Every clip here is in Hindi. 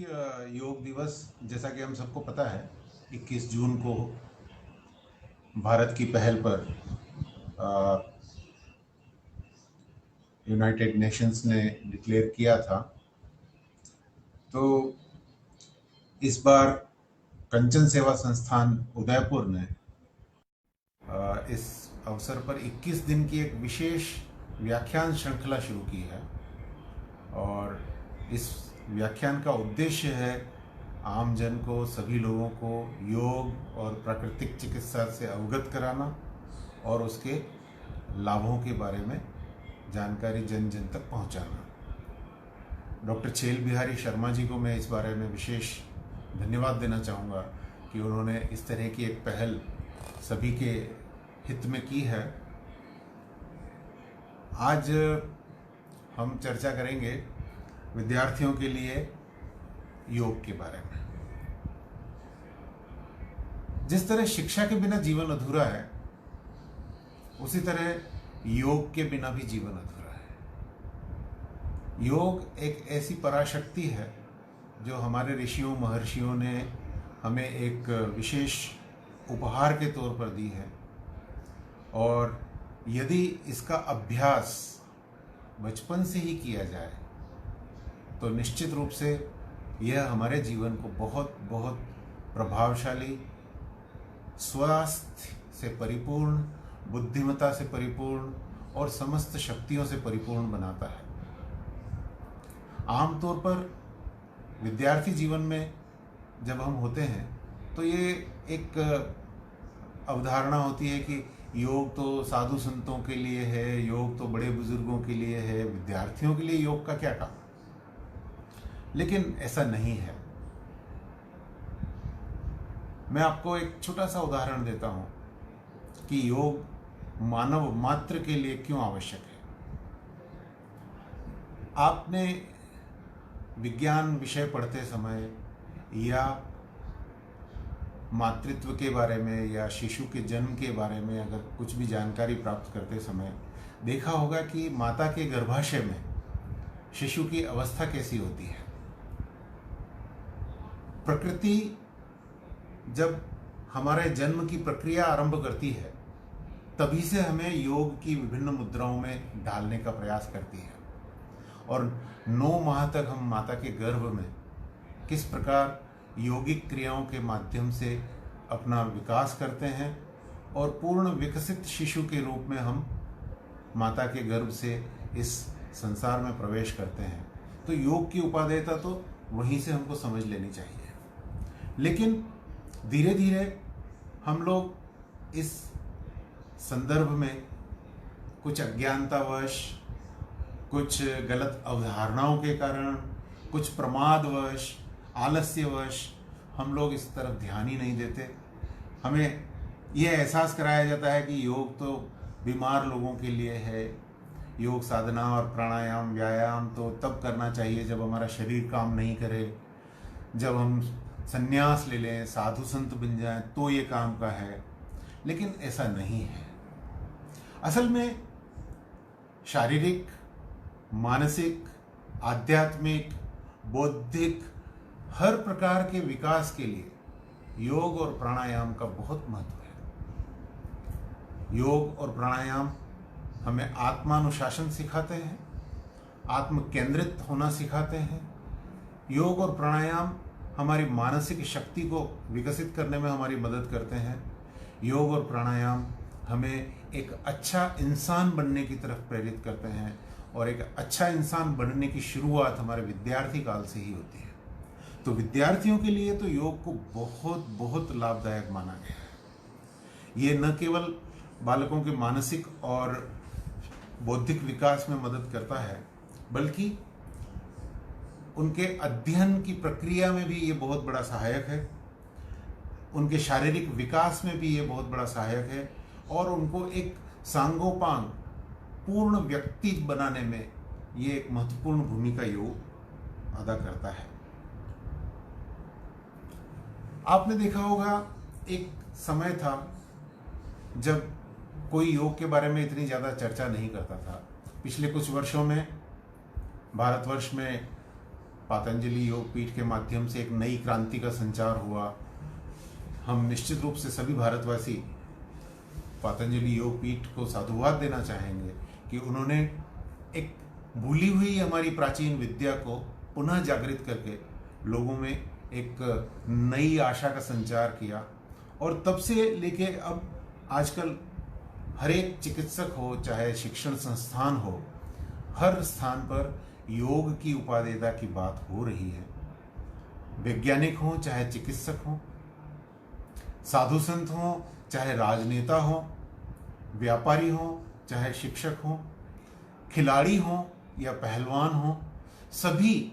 योग दिवस, जैसा कि हम सबको पता है, 21 जून को भारत की पहल पर यूनाइटेड नेशंस ने डिक्लेयर किया था। तो इस बार कंचन सेवा संस्थान उदयपुर ने इस अवसर पर 21 दिन की एक विशेष व्याख्यान श्रृंखला शुरू की है। और इस व्याख्यान का उद्देश्य है आम जन को, सभी लोगों को योग और प्राकृतिक चिकित्सा से अवगत कराना और उसके लाभों के बारे में जानकारी जन जन तक पहुंचाना। डॉक्टर छेल बिहारी शर्मा जी को मैं इस बारे में विशेष धन्यवाद देना चाहूँगा कि उन्होंने इस तरह की एक पहल सभी के हित में की है। आज हम चर्चा करेंगे विद्यार्थियों के लिए योग के बारे में। जिस तरह शिक्षा के बिना जीवन अधूरा है, उसी तरह योग के बिना भी जीवन अधूरा है। योग एक ऐसी पराशक्ति है जो हमारे ऋषियों महर्षियों ने हमें एक विशेष उपहार के तौर पर दी है। और यदि इसका अभ्यास बचपन से ही किया जाए तो निश्चित रूप से यह हमारे जीवन को बहुत बहुत प्रभावशाली, स्वास्थ्य से परिपूर्ण, बुद्धिमत्ता से परिपूर्ण और समस्त शक्तियों से परिपूर्ण बनाता है। आमतौर पर विद्यार्थी जीवन में जब हम होते हैं तो ये एक अवधारणा होती है कि योग तो साधु संतों के लिए है, योग तो बड़े बुजुर्गों के लिए है, विद्यार्थियों के लिए योग का क्या काम। लेकिन ऐसा नहीं है। मैं आपको एक छोटा सा उदाहरण देता हूं कि योग मानव मात्र के लिए क्यों आवश्यक है। आपने विज्ञान विषय पढ़ते समय या मातृत्व के बारे में या शिशु के जन्म के बारे में अगर कुछ भी जानकारी प्राप्त करते समय देखा होगा कि माता के गर्भाशय में शिशु की अवस्था कैसी होती है। प्रकृति जब हमारे जन्म की प्रक्रिया आरंभ करती है तभी से हमें योग की विभिन्न मुद्राओं में ढालने का प्रयास करती है। और 9 माह तक हम माता के गर्भ में किस प्रकार योगिक क्रियाओं के माध्यम से अपना विकास करते हैं और पूर्ण विकसित शिशु के रूप में हम माता के गर्भ से इस संसार में प्रवेश करते हैं। तो योग की उपादेयता तो वहीं से हमको समझ लेनी चाहिए। लेकिन धीरे धीरे हम लोग इस संदर्भ में कुछ अज्ञानतावश, कुछ गलत अवधारणाओं के कारण, कुछ प्रमादवश, आलस्यवश हम लोग इस तरफ ध्यान ही नहीं देते। हमें यह एहसास कराया जाता है कि योग तो बीमार लोगों के लिए है, योग साधना और प्राणायाम व्यायाम तो तब करना चाहिए जब हमारा शरीर काम नहीं करे, जब हम संन्यास ले लें, साधु संत बन जाएं तो ये काम का है। लेकिन ऐसा नहीं है। असल में शारीरिक, मानसिक, आध्यात्मिक, बौद्धिक हर प्रकार के विकास के लिए योग और प्राणायाम का बहुत महत्व है। योग और प्राणायाम हमें आत्मानुशासन सिखाते हैं, आत्म केंद्रित होना सिखाते हैं। योग और प्राणायाम हमारी मानसिक शक्ति को विकसित करने में हमारी मदद करते हैं। योग और प्राणायाम हमें एक अच्छा इंसान बनने की तरफ प्रेरित करते हैं और एक अच्छा इंसान बनने की शुरुआत हमारे विद्यार्थी काल से ही होती है। तो विद्यार्थियों के लिए तो योग को बहुत बहुत लाभदायक माना गया है। ये न केवल बालकों के मानसिक और बौद्धिक विकास में मदद करता है, बल्कि उनके अध्ययन की प्रक्रिया में भी ये बहुत बड़ा सहायक है, उनके शारीरिक विकास में भी ये बहुत बड़ा सहायक है और उनको एक सांगोपांग पूर्ण व्यक्ति बनाने में ये एक महत्वपूर्ण भूमिका योग अदा करता है। आपने देखा होगा एक समय था जब कोई योग के बारे में इतनी ज़्यादा चर्चा नहीं करता था। पिछले कुछ वर्षों में भारतवर्ष में पातंजलि योग पीठ के माध्यम से एक नई क्रांति का संचार हुआ। हम निश्चित रूप से सभी भारतवासी पातंजलि योग पीठ को साधुवाद देना चाहेंगे कि उन्होंने एक भूली हुई हमारी प्राचीन विद्या को पुनः जागृत करके लोगों में एक नई आशा का संचार किया। और तब से लेके अब आजकल हर एक चिकित्सक हो, चाहे शिक्षण संस्थान हो, हर स्थान पर योग की उपादेयता की बात हो रही है। वैज्ञानिक हो चाहे चिकित्सक हो, साधु संत हो चाहे राजनेता हो, व्यापारी हो चाहे शिक्षक हो, खिलाड़ी हो या पहलवान हो, सभी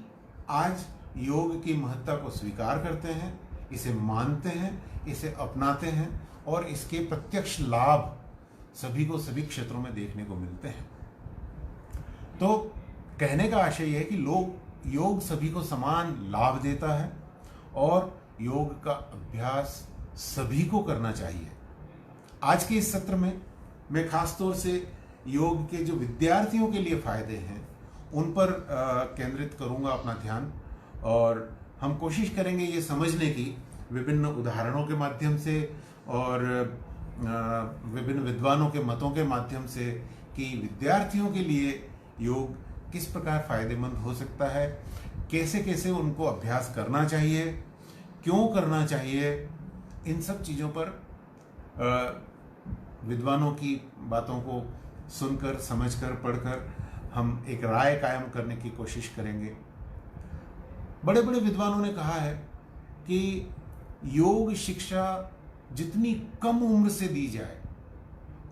आज योग की महत्ता को स्वीकार करते हैं, इसे मानते हैं, इसे अपनाते हैं और इसके प्रत्यक्ष लाभ सभी को सभी क्षेत्रों में देखने को मिलते हैं। तो कहने का आशय यह है कि योग सभी को समान लाभ देता है और योग का अभ्यास सभी को करना चाहिए। आज के इस सत्र में मैं खास तौर से योग के जो विद्यार्थियों के लिए फायदे हैं उन पर केंद्रित करूंगा अपना ध्यान, और हम कोशिश करेंगे ये समझने की विभिन्न उदाहरणों के माध्यम से और विभिन्न विद्वानों के मतों के माध्यम से कि विद्यार्थियों के लिए योग किस प्रकार फायदेमंद हो सकता है, कैसे कैसे उनको अभ्यास करना चाहिए, क्यों करना चाहिए। इन सब चीज़ों पर विद्वानों की बातों को सुनकर, समझकर, पढ़कर हम एक राय कायम करने की कोशिश करेंगे। बड़े बड़े विद्वानों ने कहा है कि योग शिक्षा जितनी कम उम्र से दी जाए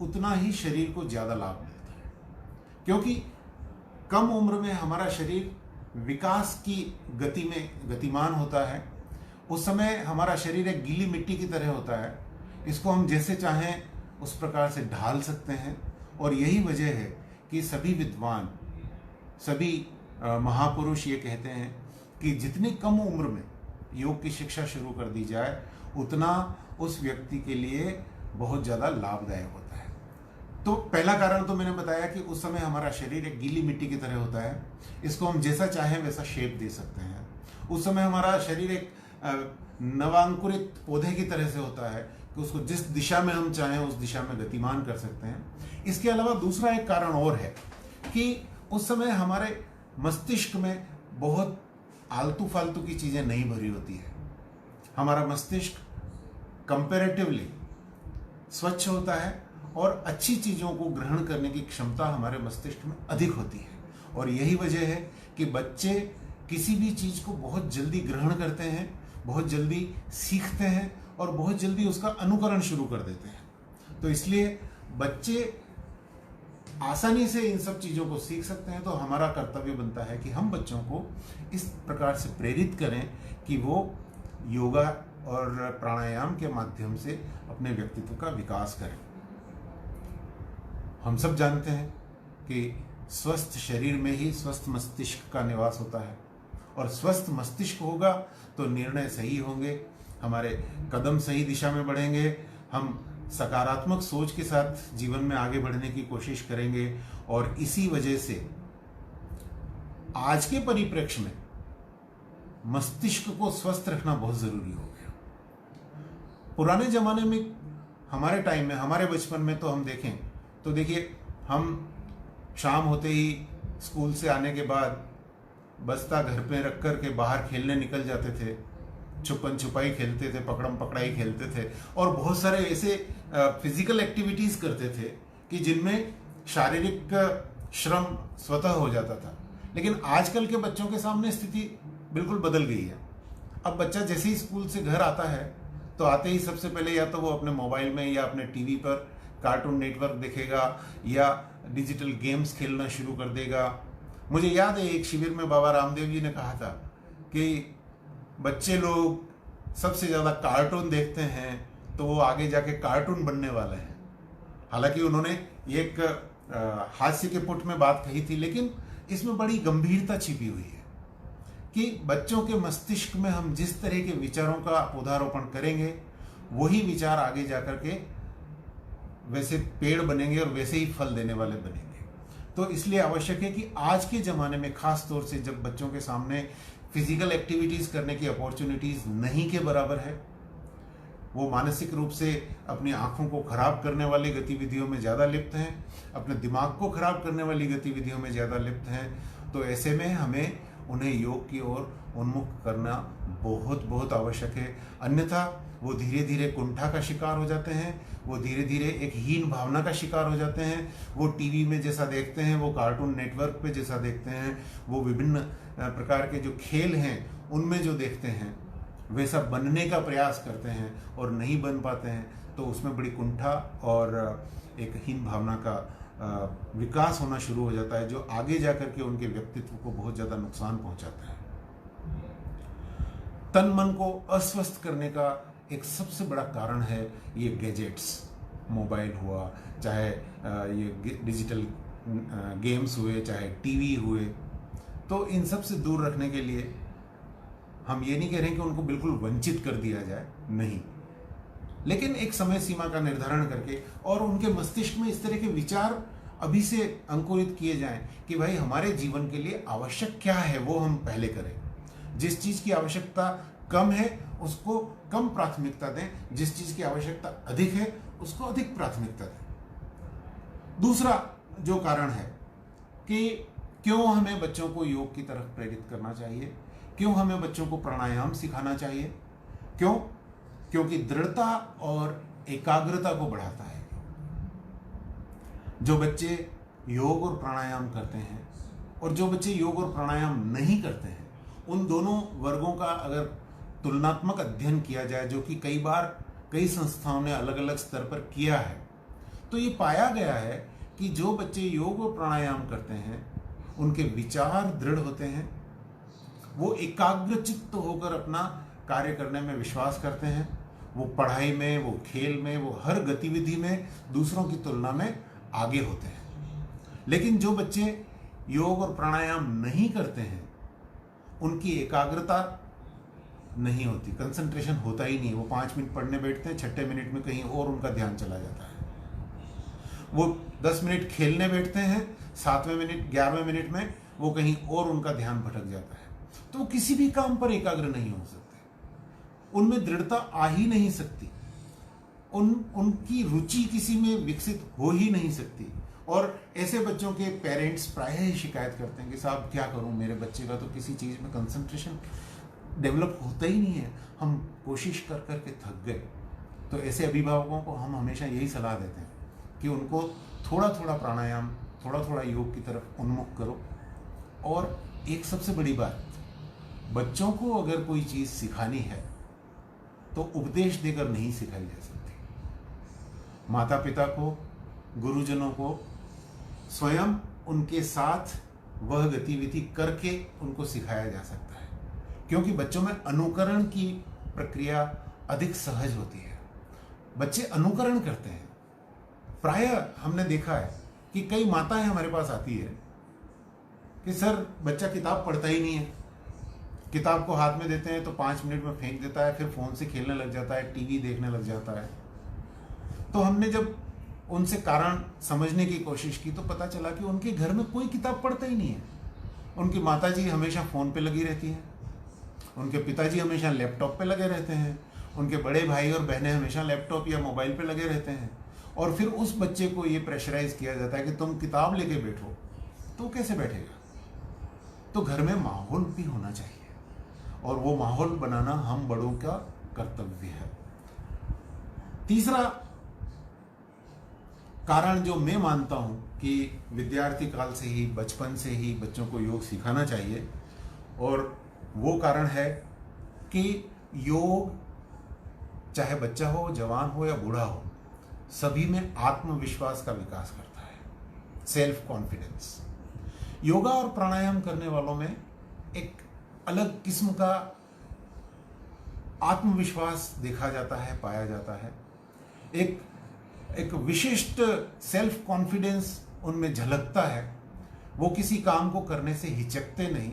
उतना ही शरीर को ज़्यादा लाभ मिलता है, क्योंकि कम उम्र में हमारा शरीर विकास की गति में गतिमान होता है। उस समय हमारा शरीर एक गीली मिट्टी की तरह होता है, इसको हम जैसे चाहें उस प्रकार से ढाल सकते हैं। और यही वजह है कि सभी विद्वान, सभी महापुरुष ये कहते हैं कि जितनी कम उम्र में योग की शिक्षा शुरू कर दी जाए उतना उस व्यक्ति के लिए बहुत ज़्यादा लाभदायक होता है। तो पहला कारण तो मैंने बताया कि उस समय हमारा शरीर एक गीली मिट्टी की तरह होता है, इसको हम जैसा चाहें वैसा शेप दे सकते हैं। उस समय हमारा शरीर एक नवांकुरित पौधे की तरह से होता है कि उसको जिस दिशा में हम चाहें उस दिशा में गतिमान कर सकते हैं। इसके अलावा दूसरा एक कारण और है कि उस समय हमारे मस्तिष्क में बहुत आलतू फालतू की चीज़ें नहीं भरी होती है। हमारा मस्तिष्क कंपैरेटिवली स्वच्छ होता है और अच्छी चीज़ों को ग्रहण करने की क्षमता हमारे मस्तिष्क में अधिक होती है। और यही वजह है कि बच्चे किसी भी चीज़ को बहुत जल्दी ग्रहण करते हैं, बहुत जल्दी सीखते हैं और बहुत जल्दी उसका अनुकरण शुरू कर देते हैं। तो इसलिए बच्चे आसानी से इन सब चीज़ों को सीख सकते हैं। तो हमारा कर्तव्य बनता है कि हम बच्चों को इस प्रकार से प्रेरित करें कि वो योगा और प्राणायाम के माध्यम से अपने व्यक्तित्व का विकास करें। हम सब जानते हैं कि स्वस्थ शरीर में ही स्वस्थ मस्तिष्क का निवास होता है, और स्वस्थ मस्तिष्क होगा तो निर्णय सही होंगे, हमारे कदम सही दिशा में बढ़ेंगे, हम सकारात्मक सोच के साथ जीवन में आगे बढ़ने की कोशिश करेंगे। और इसी वजह से आज के परिप्रेक्ष्य में मस्तिष्क को स्वस्थ रखना बहुत जरूरी हो गया। पुराने जमाने में, हमारे टाइम में, हमारे बचपन में तो हम देखें तो देखिए, हम शाम होते ही स्कूल से आने के बाद बस्ता घर पे रख कर के बाहर खेलने निकल जाते थे, छुपन छुपाई खेलते थे, पकड़म पकड़ाई खेलते थे और बहुत सारे ऐसे फिजिकल एक्टिविटीज़ करते थे कि जिनमें शारीरिक श्रम स्वतः हो जाता था। लेकिन आजकल के बच्चों के सामने स्थिति बिल्कुल बदल गई है। अब बच्चा जैसे ही स्कूल से घर आता है तो आते ही सबसे पहले या तो वो अपने मोबाइल में या अपने टीवी पर कार्टून नेटवर्क देखेगा या डिजिटल गेम्स खेलना शुरू कर देगा। मुझे याद है एक शिविर में बाबा रामदेव जी ने कहा था कि बच्चे लोग सबसे ज़्यादा कार्टून देखते हैं तो वो आगे जाके कार्टून बनने वाले हैं। हालांकि उन्होंने एक हास्य के पुट में बात कही थी, लेकिन इसमें बड़ी गंभीरता छिपी हुई है कि बच्चों के मस्तिष्क में हम जिस तरह के विचारों का पौधारोपण करेंगे वही विचार आगे जाकर के वैसे पेड़ बनेंगे और वैसे ही फल देने वाले बनेंगे। तो इसलिए आवश्यक है कि आज के ज़माने में खास तौर से जब बच्चों के सामने फिजिकल एक्टिविटीज करने की अपॉर्चुनिटीज नहीं के बराबर है। वो मानसिक रूप से अपनी आंखों को खराब करने वाली गतिविधियों में ज़्यादा लिप्त हैं, अपने दिमाग को खराब करने वाली गतिविधियों में ज़्यादा लिप्त हैं। तो ऐसे में हमें उन्हें योग की ओर उन्मुख करना बहुत बहुत आवश्यक है। अन्यथा वो धीरे धीरे कुंठा का शिकार हो जाते हैं, वो धीरे धीरे एक हीन भावना का शिकार हो जाते हैं। वो टीवी में जैसा देखते हैं, वो कार्टून नेटवर्क पे जैसा देखते हैं, वो विभिन्न प्रकार के जो खेल हैं उनमें जो देखते हैं वैसा बनने का प्रयास करते हैं और नहीं बन पाते हैं। तो उसमें बड़ी कुंठा और एक हीन भावना का विकास होना शुरू हो जाता है, जो आगे जाकर के उनके व्यक्तित्व को बहुत ज़्यादा नुकसान पहुंचाता है। तन मन को अस्वस्थ करने का एक सबसे बड़ा कारण है ये गैजेट्स, मोबाइल हुआ, चाहे ये डिजिटल गेम्स हुए, चाहे टीवी हुए। तो इन सब से दूर रखने के लिए हम ये नहीं कह रहे हैं कि उनको बिल्कुल वंचित कर दिया जाए, नहीं, लेकिन एक समय सीमा का निर्धारण करके और उनके मस्तिष्क में इस तरह के विचार अभी से अंकुरित किए जाएं कि भाई हमारे जीवन के लिए आवश्यक क्या है वो हम पहले करें। जिस चीज की आवश्यकता कम है उसको कम प्राथमिकता दें, जिस चीज की आवश्यकता अधिक है उसको अधिक प्राथमिकता दें। दूसरा जो कारण है कि क्यों हमें बच्चों को योग की तरफ प्रेरित करना चाहिए, क्यों हमें बच्चों को प्राणायाम सिखाना चाहिए, क्यों? क्योंकि दृढ़ता और एकाग्रता को बढ़ाता है। जो बच्चे योग और प्राणायाम करते हैं और जो बच्चे योग और प्राणायाम नहीं करते हैं, उन दोनों वर्गों का अगर तुलनात्मक अध्ययन किया जाए, जो कि कई बार कई संस्थाओं ने अलग अलग स्तर पर किया है, तो ये पाया गया है कि जो बच्चे योग और प्राणायाम करते हैं उनके विचार दृढ़ होते हैं, वो एकाग्रचित्त होकर अपना कार्य करने में विश्वास करते हैं, वो पढ़ाई में, वो खेल में, वो हर गतिविधि में दूसरों की तुलना में आगे होते हैं। लेकिन जो बच्चे योग और प्राणायाम नहीं करते हैं उनकी एकाग्रता नहीं होती, कंसंट्रेशन होता ही नहीं। वो 5 मिनट पढ़ने बैठते हैं, 6ठे मिनट में कहीं और उनका ध्यान चला जाता है। वो 10 मिनट खेलने बैठते हैं, 7वें मिनट 11वें मिनट में वो कहीं और उनका ध्यान भटक जाता है। तो वो किसी भी काम पर एकाग्र नहीं हो सकते, उनमें दृढ़ता आ ही नहीं सकती, उनकी रुचि किसी में विकसित हो ही नहीं सकती। और ऐसे बच्चों के पेरेंट्स प्रायः ही शिकायत करते हैं कि साहब क्या करूं, मेरे बच्चे का तो किसी चीज़ में कंसंट्रेशन डेवलप होता ही नहीं है, हम कोशिश कर कर के थक गए। तो ऐसे अभिभावकों को हम हमेशा यही सलाह देते हैं कि उनको थोड़ा थोड़ा प्राणायाम, थोड़ा थोड़ा योग की तरफ उन्मुख करो। और एक सबसे बड़ी बात, बच्चों को अगर कोई चीज़ सिखानी है तो उपदेश देकर नहीं सिखाई जा सकती। माता पिता को, गुरुजनों को स्वयं उनके साथ वह गतिविधि करके उनको सिखाया जा सकता है, क्योंकि बच्चों में अनुकरण की प्रक्रिया अधिक सहज होती है। बच्चे अनुकरण करते हैं। प्रायः हमने देखा है कि कई माताएं हमारे पास आती है कि सर बच्चा किताब पढ़ता ही नहीं है, किताब को हाथ में देते हैं तो 5 मिनट में फेंक देता है, फिर फोन से खेलने लग जाता है, टीवी देखने लग जाता है। तो हमने जब उनसे कारण समझने की कोशिश की तो पता चला कि उनके घर में कोई किताब पढ़ता ही नहीं है। उनकी माताजी हमेशा फ़ोन पे लगी रहती हैं, उनके पिताजी हमेशा लैपटॉप पे लगे रहते हैं, उनके बड़े भाई और बहनें हमेशा लैपटॉप या मोबाइल पे लगे रहते हैं। और फिर उस बच्चे को ये प्रेशराइज किया जाता है कि तुम किताब लेके बैठो, तो कैसे बैठेगा? तो घर में माहौल भी होना चाहिए, और वो माहौल बनाना हम बड़ों का कर्तव्य है। तीसरा कारण जो मैं मानता हूं कि विद्यार्थी काल से ही, बचपन से ही बच्चों को योग सिखाना चाहिए, और वो कारण है कि योग चाहे बच्चा हो, जवान हो या बूढ़ा हो, सभी में आत्मविश्वास का विकास करता है, सेल्फ कॉन्फिडेंस। योगा और प्राणायाम करने वालों में एक अलग किस्म का आत्मविश्वास देखा जाता है, पाया जाता है। एक विशिष्ट सेल्फ कॉन्फिडेंस उनमें झलकता है। वो किसी काम को करने से हिचकते नहीं,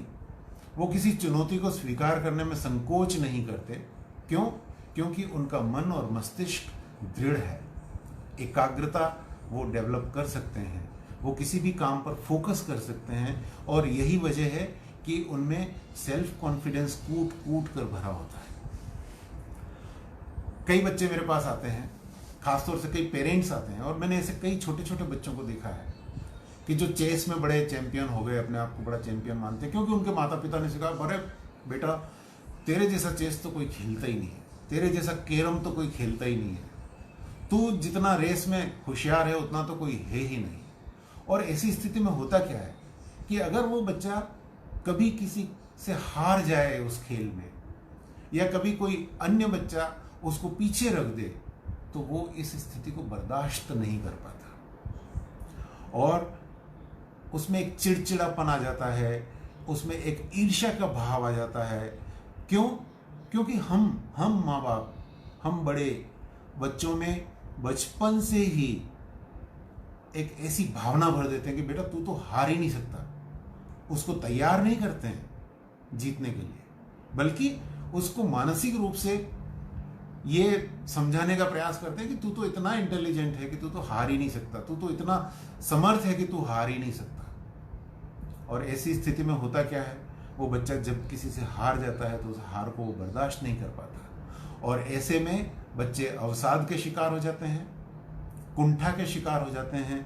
वो किसी चुनौती को स्वीकार करने में संकोच नहीं करते। क्यों? क्योंकि उनका मन और मस्तिष्क दृढ़ है, एकाग्रता वो डेवलप कर सकते हैं, वो किसी भी काम पर फोकस कर सकते हैं। और यही वजह है कि उनमें सेल्फ कॉन्फिडेंस कूट कूट कर भरा होता है। कई बच्चे मेरे पास आते हैं, खासतौर से कई पेरेंट्स आते हैं, और मैंने ऐसे कई छोटे छोटे बच्चों को देखा है कि जो चेस में बड़े चैंपियन हो गए, अपने आप को बड़ा चैंपियन मानते हैं, क्योंकि उनके माता पिता ने सिखाया, अरे बेटा तेरे जैसा चेस तो कोई खेलता ही नहीं है, तेरे जैसा कैरम तो कोई खेलता ही नहीं है, तू जितना रेस में होशियार है उतना तो कोई है ही नहीं। और ऐसी स्थिति में होता क्या है कि अगर वो बच्चा कभी किसी से हार जाए उस खेल में, या कभी कोई अन्य बच्चा उसको पीछे रख दे, तो वो इस स्थिति को बर्दाश्त नहीं कर पाता और उसमें एक चिड़चिड़ापन आ जाता है, उसमें एक ईर्ष्या का भाव आ जाता है। क्यों? क्योंकि हम माँ बाप, हम बड़े बच्चों में बचपन से ही एक ऐसी भावना भर देते हैं कि बेटा तू तो हार ही नहीं सकता। उसको तैयार नहीं करते हैं जीतने के लिए, बल्कि उसको मानसिक रूप से ये समझाने का प्रयास करते हैं कि तू तो इतना इंटेलिजेंट है कि तू तो हार ही नहीं सकता, तू तो इतना समर्थ है कि तू हार ही नहीं सकता। और ऐसी स्थिति में होता क्या है, वो बच्चा जब किसी से हार जाता है तो उस हार को वो बर्दाश्त नहीं कर पाता, और ऐसे में बच्चे अवसाद के शिकार हो जाते हैं, कुंठा के शिकार हो जाते हैं,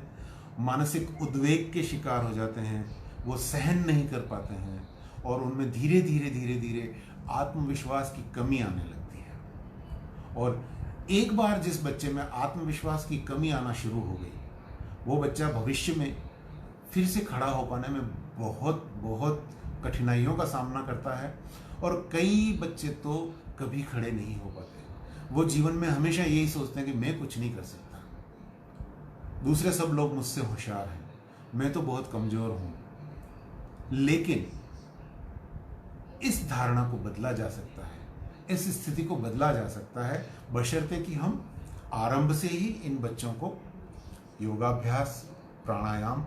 मानसिक उद्वेग के शिकार हो जाते हैं, वो सहन नहीं कर पाते हैं, और उनमें धीरे धीरे धीरे धीरे आत्मविश्वास की कमी आने लगती है। और एक बार जिस बच्चे में आत्मविश्वास की कमी आना शुरू हो गई, वो बच्चा भविष्य में फिर से खड़ा हो पाने में बहुत बहुत कठिनाइयों का सामना करता है, और कई बच्चे तो कभी खड़े नहीं हो पाते। वो जीवन में हमेशा यही सोचते हैं कि मैं कुछ नहीं कर सकता, दूसरे सब लोग मुझसे होशियार हैं, मैं तो बहुत कमजोर हूं। लेकिन इस धारणा को बदला जा सकता है, इस स्थिति को बदला जा सकता है, बशर्ते कि हम आरंभ से ही इन बच्चों को योगाभ्यास, प्राणायाम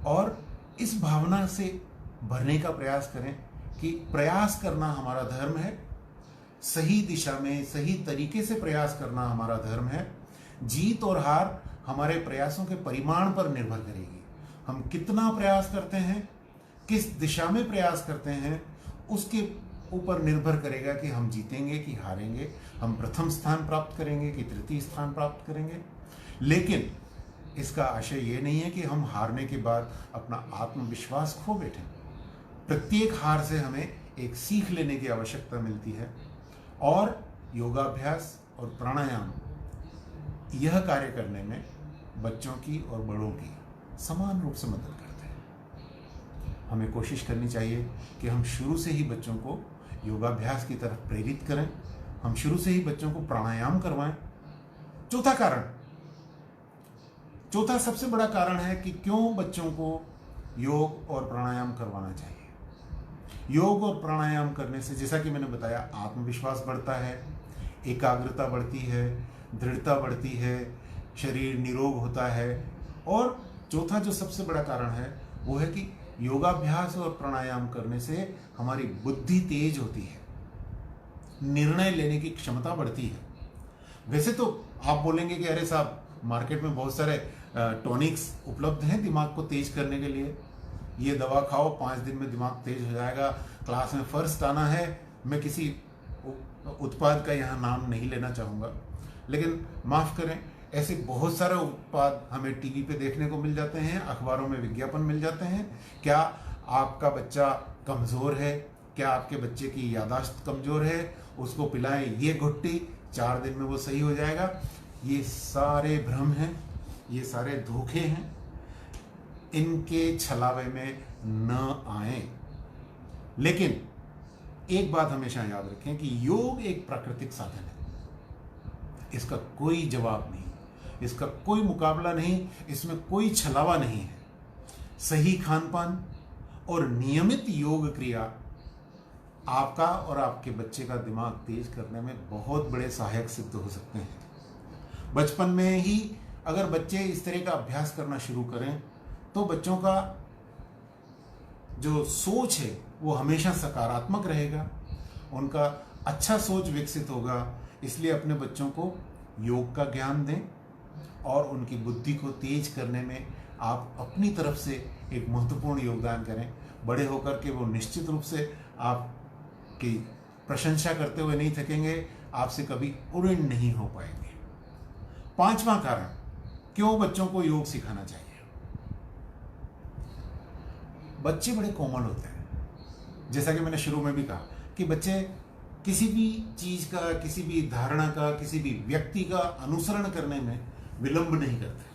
और इस भावना से भरने का प्रयास करें कि प्रयास करना हमारा धर्म है, सही दिशा में सही तरीके से प्रयास करना हमारा धर्म है। जीत और हार हमारे प्रयासों के परिमाण पर निर्भर करेगी। हम कितना प्रयास करते हैं, किस दिशा में प्रयास करते हैं, उसके ऊपर निर्भर करेगा कि हम जीतेंगे कि हारेंगे, हम प्रथम स्थान प्राप्त करेंगे कि तृतीय स्थान प्राप्त करेंगे। लेकिन इसका आशय ये नहीं है कि हम हारने के बाद अपना आत्मविश्वास खो बैठें। प्रत्येक हार से हमें एक सीख लेने की आवश्यकता मिलती है, और योगाभ्यास और प्राणायाम यह कार्य करने में बच्चों की और बड़ों की समान रूप से मदद करते हैं। हमें कोशिश करनी चाहिए कि हम शुरू से ही बच्चों को योगाभ्यास की तरफ प्रेरित करें, हम शुरू से ही बच्चों को प्राणायाम करवाएं। चौथा सबसे बड़ा कारण है कि क्यों बच्चों को योग और प्राणायाम करवाना चाहिए। योग और प्राणायाम करने से, जैसा कि मैंने बताया, आत्मविश्वास बढ़ता है, एकाग्रता बढ़ती है, दृढ़ता बढ़ती है, शरीर निरोग होता है। और चौथा जो सबसे बड़ा कारण है वो है कि योगाभ्यास और प्राणायाम करने से हमारी बुद्धि तेज होती है, निर्णय लेने की क्षमता बढ़ती है। वैसे तो आप बोलेंगे कि अरे साहब, मार्केट में बहुत सारे टॉनिक्स उपलब्ध हैं दिमाग को तेज करने के लिए, ये दवा खाओ 5 दिन में दिमाग तेज हो जाएगा, क्लास में फर्स्ट आना है। मैं किसी उत्पाद का यहाँ नाम नहीं लेना चाहूँगा, लेकिन माफ़ करें, ऐसे बहुत सारे उत्पाद हमें टीवी पे देखने को मिल जाते हैं, अखबारों में विज्ञापन मिल जाते हैं। क्या आपका बच्चा कमज़ोर है, क्या आपके बच्चे की यादाश्त कमज़ोर है, उसको पिलाएं ये घुट्टी, 4 दिन में वो सही हो जाएगा। ये सारे भ्रम हैं, ये सारे धोखे हैं, इनके छलावे में न आए। लेकिन एक बात हमेशा याद रखें कि योग एक प्राकृतिक साधन है, इसका कोई जवाब नहीं, इसका कोई मुकाबला नहीं, इसमें कोई छलावा नहीं है। सही खानपान और नियमित योग क्रिया आपका और आपके बच्चे का दिमाग तेज करने में बहुत बड़े सहायक सिद्ध हो सकते हैं। बचपन में ही अगर बच्चे इस तरह का अभ्यास करना शुरू करें तो बच्चों का जो सोच है वो हमेशा सकारात्मक रहेगा, उनका अच्छा सोच विकसित होगा। इसलिए अपने बच्चों को योग का ज्ञान दें और उनकी बुद्धि को तेज करने में आप अपनी तरफ से एक महत्वपूर्ण योगदान करें। बड़े होकर के वो निश्चित रूप से आपकी प्रशंसा करते हुए नहीं थकेंगे, आपसे कभी उड़ीन नहीं हो पाएंगे। 5वां कारण, क्यों बच्चों को योग सिखाना चाहिए। बच्चे बड़े कोमल होते हैं। जैसा कि मैंने शुरू में भी कहा कि बच्चे किसी भी चीज का, किसी भी धारणा का, किसी भी व्यक्ति का अनुसरण करने में विलंब नहीं करते।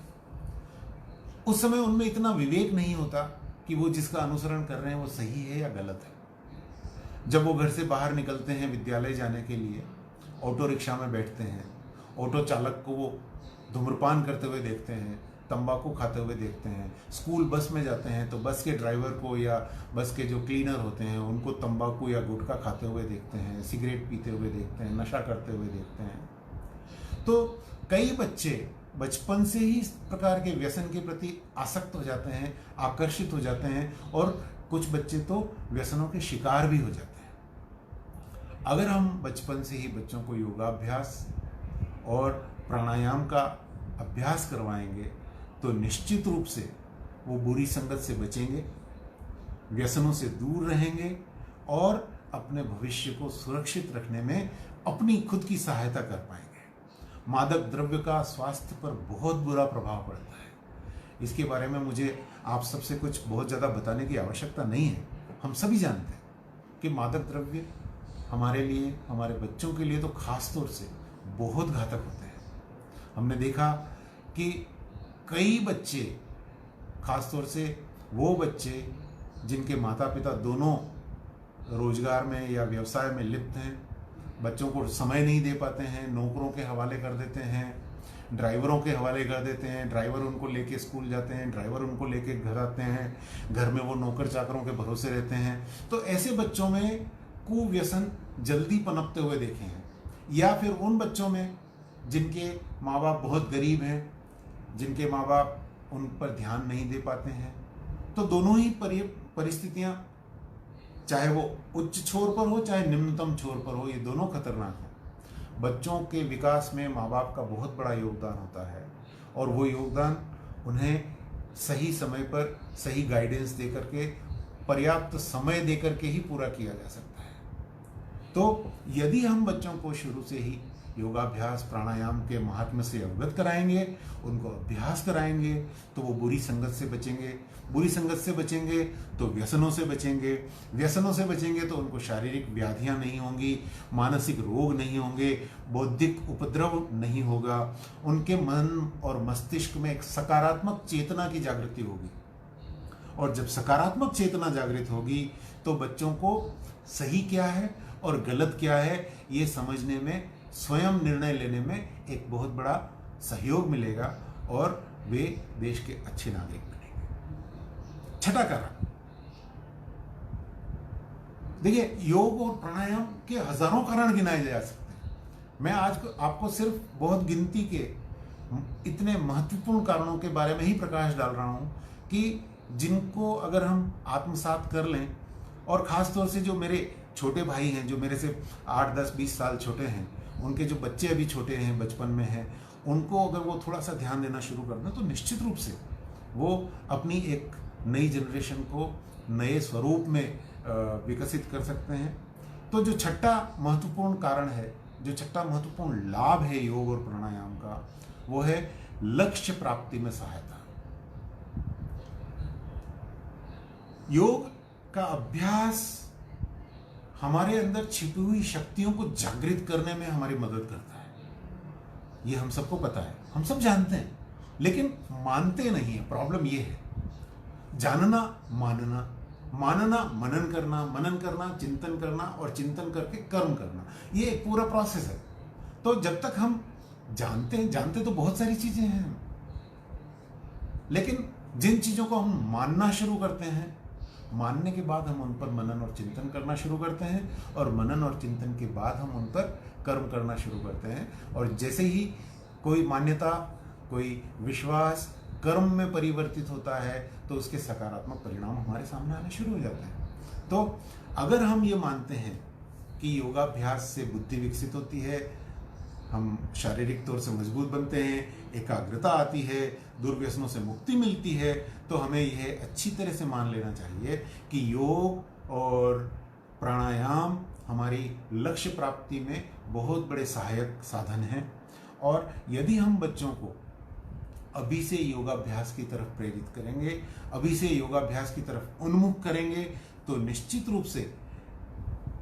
उस समय उनमें इतना विवेक नहीं होता कि वो जिसका अनुसरण कर रहे हैं वो सही है या गलत है। जब वो घर से बाहर निकलते हैं विद्यालय जाने के लिए, ऑटो रिक्शा में बैठते हैं, ऑटो चालक को वो धूम्रपान करते हुए देखते हैं, तंबाकू खाते हुए देखते हैं। स्कूल बस में जाते हैं तो बस के ड्राइवर को या बस के जो क्लीनर होते हैं उनको तंबाकू या गुटखा खाते हुए देखते हैं, सिगरेट पीते हुए देखते हैं, नशा करते हुए देखते हैं। तो कई बच्चे बचपन से ही इस प्रकार के व्यसन के प्रति आसक्त हो जाते हैं, आकर्षित हो जाते हैं, और कुछ बच्चे तो व्यसनों के शिकार भी हो जाते हैं। अगर हम बचपन से ही बच्चों को योगाभ्यास और प्राणायाम का अभ्यास करवाएंगे तो निश्चित रूप से वो बुरी संगत से बचेंगे, व्यसनों से दूर रहेंगे और अपने भविष्य को सुरक्षित रखने में अपनी खुद की सहायता कर पाएंगे। मादक द्रव्य का स्वास्थ्य पर बहुत बुरा प्रभाव पड़ता है। इसके बारे में मुझे आप सबसे कुछ बहुत ज़्यादा बताने की आवश्यकता नहीं है। हम सभी जानते हैं कि मादक द्रव्य हमारे लिए, हमारे बच्चों के लिए तो खास तौर से बहुत घातक होते हैं। हमने देखा कि कई बच्चे, खासतौर से वो बच्चे जिनके माता पिता दोनों रोजगार में या व्यवसाय में लिप्त हैं, बच्चों को समय नहीं दे पाते हैं, नौकरों के हवाले कर देते हैं, ड्राइवरों के हवाले कर देते हैं, ड्राइवर उनको लेके स्कूल जाते हैं, ड्राइवर उनको लेके घर आते हैं, घर में वो नौकर चाकरों के भरोसे रहते हैं। तो ऐसे बच्चों में कुव्यसन जल्दी पनपते हुए देखे हैं। या फिर उन बच्चों में जिनके माँ बाप बहुत गरीब हैं, जिनके माँ बाप उन पर ध्यान नहीं दे पाते हैं। तो दोनों ही परिस्थितियां, चाहे वो उच्च छोर पर हो चाहे निम्नतम छोर पर हो, ये दोनों खतरनाक हैं। बच्चों के विकास में माँ बाप का बहुत बड़ा योगदान होता है, और वो योगदान उन्हें सही समय पर सही गाइडेंस दे करके, पर्याप्त समय दे करके ही पूरा किया जा सकता है। तो यदि हम बच्चों को शुरू से ही योगाभ्यास, प्राणायाम के महात्म्य से अवगत कराएंगे, उनको अभ्यास कराएंगे, तो वो बुरी संगत से बचेंगे। बुरी संगत से बचेंगे तो व्यसनों से बचेंगे, व्यसनों से बचेंगे तो उनको शारीरिक व्याधियां नहीं होंगी, मानसिक रोग नहीं होंगे, बौद्धिक उपद्रव नहीं होगा, उनके मन और मस्तिष्क में एक सकारात्मक चेतना की जागृति होगी। और जब सकारात्मक चेतना जागृत होगी तो बच्चों को सही क्या है और गलत क्या है ये समझने में, स्वयं निर्णय लेने में एक बहुत बड़ा सहयोग मिलेगा, और वे देश के अच्छे नागरिक बनेंगे। छठा कारण, देखिए, योग और प्राणायाम के हजारों कारण गिनाए जा सकते हैं। मैं आज आपको सिर्फ बहुत गिनती के इतने महत्वपूर्ण कारणों के बारे में ही प्रकाश डाल रहा हूं कि जिनको अगर हम आत्मसात कर लें, और खास तौर से जो मेरे छोटे भाई हैं, जो मेरे से 8, 10, 20 साल छोटे हैं, उनके जो बच्चे अभी छोटे हैं, बचपन में हैं, उनको अगर वो थोड़ा सा ध्यान देना शुरू कर दें तो निश्चित रूप से वो अपनी एक नई जनरेशन को नए स्वरूप में विकसित कर सकते हैं। तो जो छठा महत्वपूर्ण कारण है, जो छठा महत्वपूर्ण लाभ है योग और प्राणायाम का, वो है लक्ष्य प्राप्ति में सहायता। योग का अभ्यास हमारे अंदर छिपी हुई शक्तियों को जागृत करने में हमारी मदद करता है। ये हम सबको पता है, हम सब जानते हैं, लेकिन मानते नहीं है। प्रॉब्लम ये है, जानना, मानना, मानना, मनन करना, मनन करना, चिंतन करना, और चिंतन करके कर्म करना, ये एक पूरा प्रोसेस है। तो जब तक हम जानते तो बहुत सारी चीजें हैं, लेकिन जिन चीजों को हम मानना शुरू करते हैं, मानने के बाद हम उन पर मनन और चिंतन करना शुरू करते हैं, और मनन और चिंतन के बाद हम उन पर कर्म करना शुरू करते हैं। और जैसे ही कोई मान्यता, कोई विश्वास कर्म में परिवर्तित होता है तो उसके सकारात्मक परिणाम हमारे सामने आने शुरू हो जाते हैं। तो अगर हम ये मानते हैं कि योगाभ्यास से बुद्धि विकसित होती है, हम शारीरिक तौर से मजबूत बनते हैं, एकाग्रता आती है, दुर्व्यसनों से मुक्ति मिलती है। तो हमें यह अच्छी तरह से मान लेना चाहिए कि योग और प्राणायाम हमारी लक्ष्य प्राप्ति में बहुत बड़े सहायक साधन हैं। और यदि हम बच्चों को अभी से योगाभ्यास की तरफ प्रेरित करेंगे, अभी से योगाभ्यास की तरफ उन्मुख करेंगे, तो निश्चित रूप से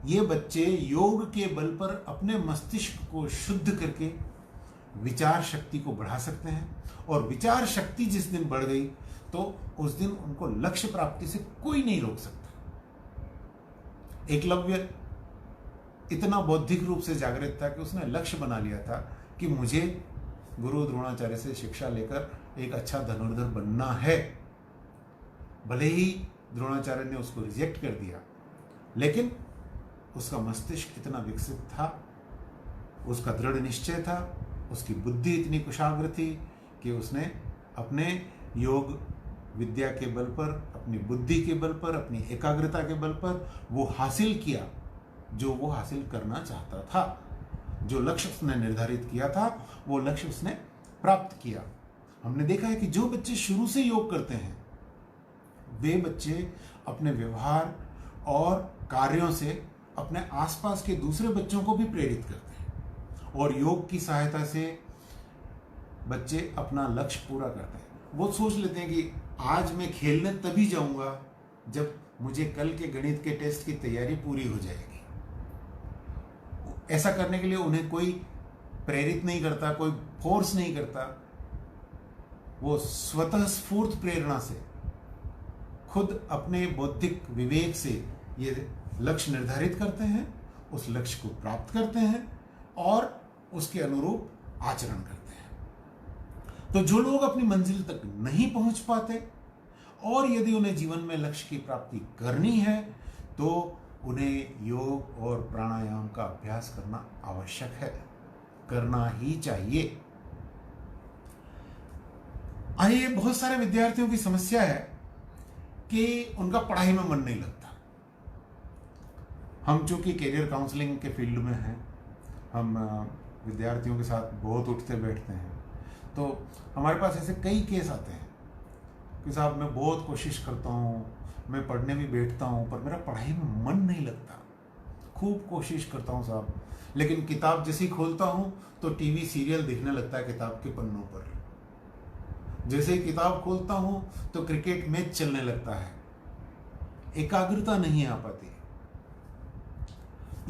ये बच्चे योग के बल पर अपने मस्तिष्क को शुद्ध करके विचार शक्ति को बढ़ा सकते हैं। और विचार शक्ति जिस दिन बढ़ गई तो उस दिन उनको लक्ष्य प्राप्ति से कोई नहीं रोक सकता। एकलव्य इतना बौद्धिक रूप से जागृत था कि उसने लक्ष्य बना लिया था कि मुझे गुरु द्रोणाचार्य से शिक्षा लेकर एक अच्छा धनुर्धर बनना है। भले ही द्रोणाचार्य ने उसको रिजेक्ट कर दिया, लेकिन उसका मस्तिष्क इतना विकसित था, उसका दृढ़ निश्चय था, उसकी बुद्धि इतनी कुशाग्र थी कि उसने अपने योग विद्या के बल पर, अपनी बुद्धि के बल पर, अपनी एकाग्रता के बल पर वो हासिल किया जो वो हासिल करना चाहता था। जो लक्ष्य उसने निर्धारित किया था वो लक्ष्य उसने प्राप्त किया। हमने देखा है कि जो बच्चे शुरू से योग करते हैं वे बच्चे अपने व्यवहार और कार्यों से अपने आसपास के दूसरे बच्चों को भी प्रेरित करते हैं, और योग की सहायता से बच्चे अपना लक्ष्य पूरा करते हैं। वो सोच लेते हैं कि आज मैं खेलने तभी जाऊंगा जब मुझे कल के गणित के टेस्ट की तैयारी पूरी हो जाएगी। ऐसा करने के लिए उन्हें कोई प्रेरित नहीं करता, कोई फोर्स नहीं करता। वो स्वतः स्फूर्त प्रेरणा से खुद अपने बौद्धिक विवेक से ये लक्ष्य निर्धारित करते हैं, उस लक्ष्य को प्राप्त करते हैं और उसके अनुरूप आचरण करते हैं। तो जो लोग अपनी मंजिल तक नहीं पहुंच पाते और यदि उन्हें जीवन में लक्ष्य की प्राप्ति करनी है तो उन्हें योग और प्राणायाम का अभ्यास करना आवश्यक है, करना ही चाहिए। आइए, बहुत सारे विद्यार्थियों की समस्या है कि उनका पढ़ाई में मन नहीं लगता। हम चूंकि कैरियर काउंसलिंग के फील्ड में हैं, हम विद्यार्थियों के साथ बहुत उठते बैठते हैं, तो हमारे पास ऐसे कई केस आते हैं कि साहब मैं बहुत कोशिश करता हूँ, मैं पढ़ने भी बैठता हूँ पर मेरा पढ़ाई में मन नहीं लगता। खूब कोशिश करता हूँ साहब, लेकिन किताब जैसे ही खोलता हूँ तो टीवी सीरियल देखने लगता है किताब के पन्नों पर। जैसे ही किताब खोलता हूँ तो क्रिकेट मैच चलने लगता है। एकाग्रता नहीं आ पाती।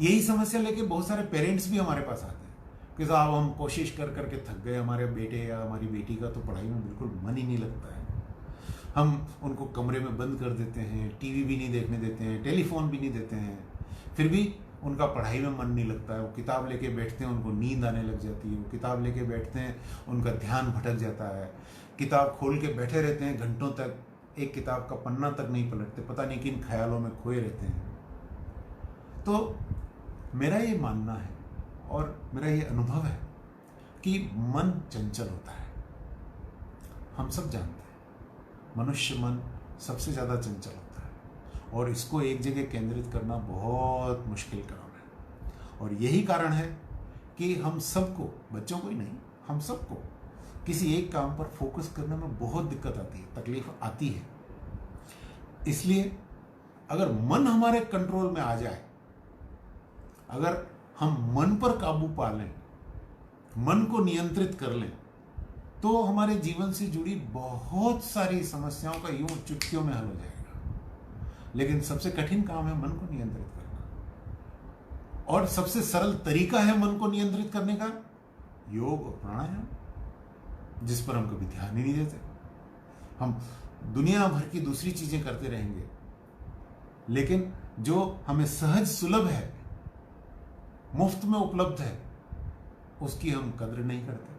यही समस्या लेके बहुत सारे पेरेंट्स भी हमारे पास आते हैं कि साहब हम कोशिश कर करके थक गए, हमारे बेटे या हमारी बेटी का तो पढ़ाई में बिल्कुल मन ही नहीं लगता है। हम उनको कमरे में बंद कर देते हैं, टीवी भी नहीं देखने देते हैं, टेलीफोन भी नहीं देते हैं, फिर भी उनका पढ़ाई में मन नहीं लगता है। वो किताब लेके बैठते हैं, उनको नींद आने लग जाती है। वो किताब लेके बैठते हैं, उनका ध्यान भटक जाता है। किताब खोल के बैठे रहते हैं घंटों तक, एक किताब का पन्ना तक नहीं पलटते, पता नहीं किन ख्यालों में खोए रहते हैं। तो मेरा ये मानना है और मेरा ये अनुभव है कि मन चंचल होता है। हम सब जानते हैं मनुष्य मन सबसे ज़्यादा चंचल होता है और इसको एक जगह केंद्रित करना बहुत मुश्किल काम है। और यही कारण है कि हम सबको, बच्चों को ही नहीं, हम सबको किसी एक काम पर फोकस करने में बहुत दिक्कत आती है, तकलीफ आती है। इसलिए अगर मन हमारे कंट्रोल में आ जाए, अगर हम मन पर काबू पा लें, मन को नियंत्रित कर लें, तो हमारे जीवन से जुड़ी बहुत सारी समस्याओं का यूं चुटकियों में हल हो जाएगा। लेकिन सबसे कठिन काम है मन को नियंत्रित करना, और सबसे सरल तरीका है मन को नियंत्रित करने का योग और प्राणायाम, जिस पर हम कभी ध्यान ही नहीं देते। हम दुनिया भर की दूसरी चीजें करते रहेंगे, लेकिन जो हमें सहज सुलभ है, मुफ्त में उपलब्ध है, उसकी हम कद्र नहीं करते।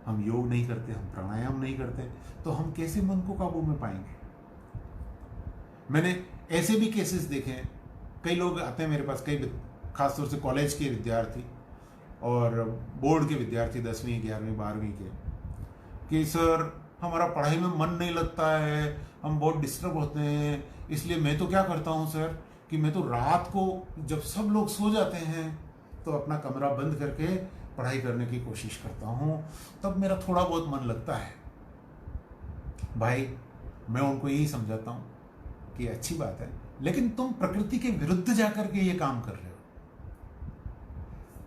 हम योग नहीं करते, हम प्राणायाम नहीं करते, तो हम कैसे मन को काबू में पाएंगे। मैंने ऐसे भी केसेस देखे हैं, कई लोग आते हैं मेरे पास, कई खासतौर से कॉलेज के विद्यार्थी और बोर्ड के विद्यार्थी 10वीं 11वीं 12वीं के, कि सर हमारा पढ़ाई में मन नहीं लगता है, हम बहुत डिस्टर्ब होते हैं, इसलिए मैं तो क्या करता हूँ सर कि मैं तो रात को जब सब लोग सो जाते हैं तो अपना कमरा बंद करके पढ़ाई करने की कोशिश करता हूँ, तब मेरा थोड़ा बहुत मन लगता है। भाई मैं उनको यही समझाता हूँ कि अच्छी बात है, लेकिन तुम प्रकृति के विरुद्ध जाकर के ये काम कर रहे हो।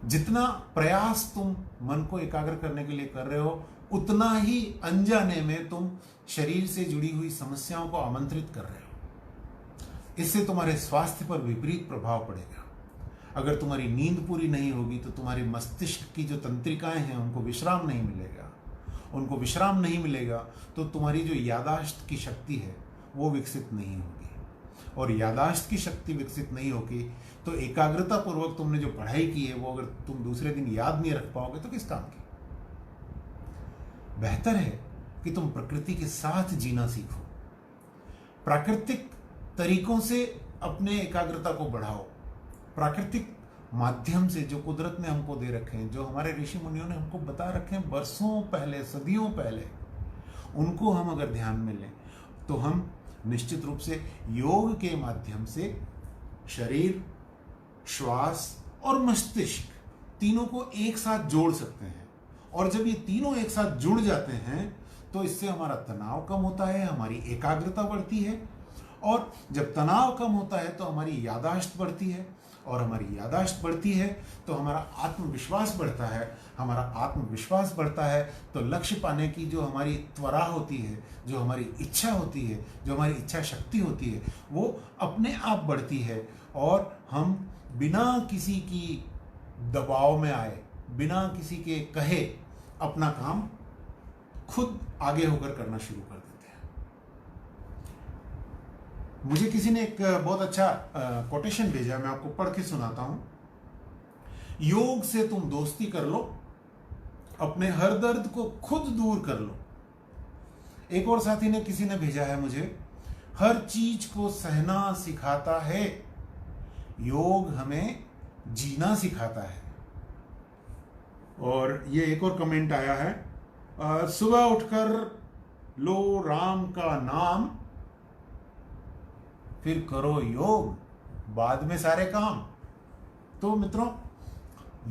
जितना प्रयास तुम मन को एकाग्र करने के लिए कर रहे हो, उतना ही अनजाने में तुम शरीर से जुड़ी हुई समस्याओं को आमंत्रित कर रहे हो। इससे तुम्हारे स्वास्थ्य पर विपरीत प्रभाव पड़ेगा। अगर तुम्हारी नींद पूरी नहीं होगी तो तुम्हारे मस्तिष्क की जो तंत्रिकाएं हैं उनको विश्राम नहीं मिलेगा। उनको विश्राम नहीं मिलेगा तो तुम्हारी जो याददाश्त की शक्ति है वो विकसित नहीं होगी, और याददाश्त की शक्ति विकसित नहीं होगी तो एकाग्रता पूर्वक तुमने जो पढ़ाई की है वो अगर तुम दूसरे दिन याद नहीं रख पाओगे तो किस काम की। बेहतर है कि तुम प्रकृति के साथ जीना सीखो, प्राकृतिक तरीकों से अपने एकाग्रता को बढ़ाओ। प्राकृतिक माध्यम से जो कुदरत ने हमको दे रखे हैं, जो हमारे ऋषि मुनियों ने हमको बता रखे हैं बरसों पहले, सदियों पहले, उनको हम अगर ध्यान में लें तो हम निश्चित रूप से योग के माध्यम से शरीर, श्वास और मस्तिष्क तीनों को एक साथ जोड़ सकते हैं। और जब ये तीनों एक साथ जुड़ जाते हैं तो इससे हमारा तनाव कम होता है, हमारी एकाग्रता बढ़ती है, और जब तनाव कम होता है तो हमारी याददाश्त बढ़ती है, और हमारी याददाश्त बढ़ती है तो हमारा आत्मविश्वास बढ़ता है। हमारा आत्मविश्वास बढ़ता है तो लक्ष्य पाने की जो हमारी त्वरा होती है, जो हमारी इच्छा होती है, जो हमारी इच्छा शक्ति होती है, वो अपने आप बढ़ती है, और हम बिना किसी की दबाव में आए, बिना किसी के कहे अपना काम खुद आगे होकर करना शुरू कर देते हैं। मुझे किसी ने एक बहुत अच्छा कोटेशन भेजा, मैं आपको पढ़ के सुनाता हूं। योग से तुम दोस्ती कर लो, अपने हर दर्द को खुद दूर कर लो। एक और साथी ने, किसी ने भेजा है मुझे, हर चीज को सहना सिखाता है, योग हमें जीना सिखाता है। और ये एक और कमेंट आया है, सुबह उठकर लो राम का नाम, फिर करो योग, बाद में सारे काम। तो मित्रों,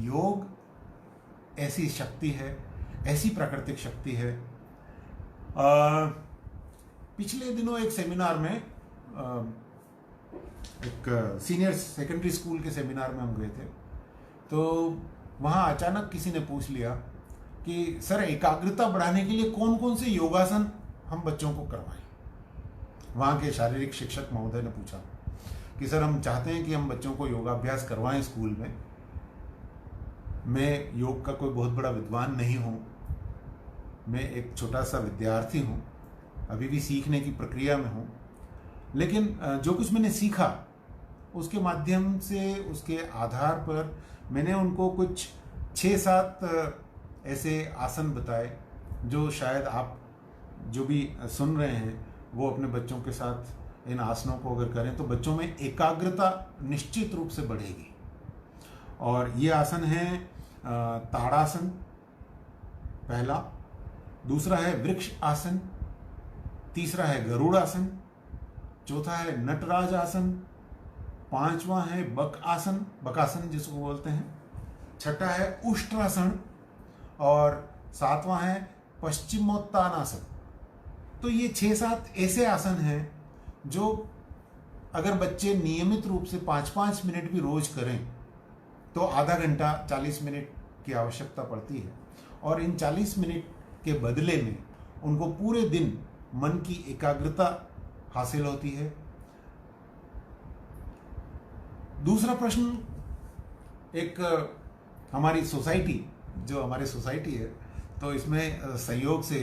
योग ऐसी शक्ति है, ऐसी प्राकृतिक शक्ति है। पिछले दिनों एक सेमिनार में, एक सीनियर सेकेंडरी स्कूल के सेमिनार में हम गए थे, तो वहाँ अचानक किसी ने पूछ लिया कि सर, एकाग्रता बढ़ाने के लिए कौन कौन से योगासन हम बच्चों को करवाएं। वहाँ के शारीरिक शिक्षक महोदय ने पूछा कि सर, हम चाहते हैं कि हम बच्चों को योगाभ्यास करवाएं स्कूल में। मैं योग का कोई बहुत बड़ा विद्वान नहीं हूँ, मैं एक छोटा सा विद्यार्थी हूँ, अभी भी सीखने की प्रक्रिया में हूँ, लेकिन जो कुछ मैंने सीखा उसके माध्यम से, उसके आधार पर मैंने उनको कुछ 6-7 ऐसे आसन बताए जो शायद आप जो भी सुन रहे हैं वो अपने बच्चों के साथ इन आसनों को अगर करें तो बच्चों में एकाग्रता निश्चित रूप से बढ़ेगी। और ये आसन है ताड़ासन पहला, दूसरा है वृक्ष आसन, तीसरा है गरुड़ आसन, चौथा है नटराज आसन, पांचवा है बकासन जिसको बोलते हैं, छठा है उष्ट्रासन, और सातवां है पश्चिमोत्तानासन। तो ये 6-7 ऐसे आसन हैं जो अगर बच्चे नियमित रूप से 5-5 मिनट भी रोज करें तो आधा घंटा 40 मिनट की आवश्यकता पड़ती है, और इन 40 मिनट के बदले में उनको पूरे दिन मन की एकाग्रता हासिल होती है। दूसरा प्रश्न, एक हमारी सोसाइटी, जो हमारी सोसाइटी है, तो इसमें संयोग से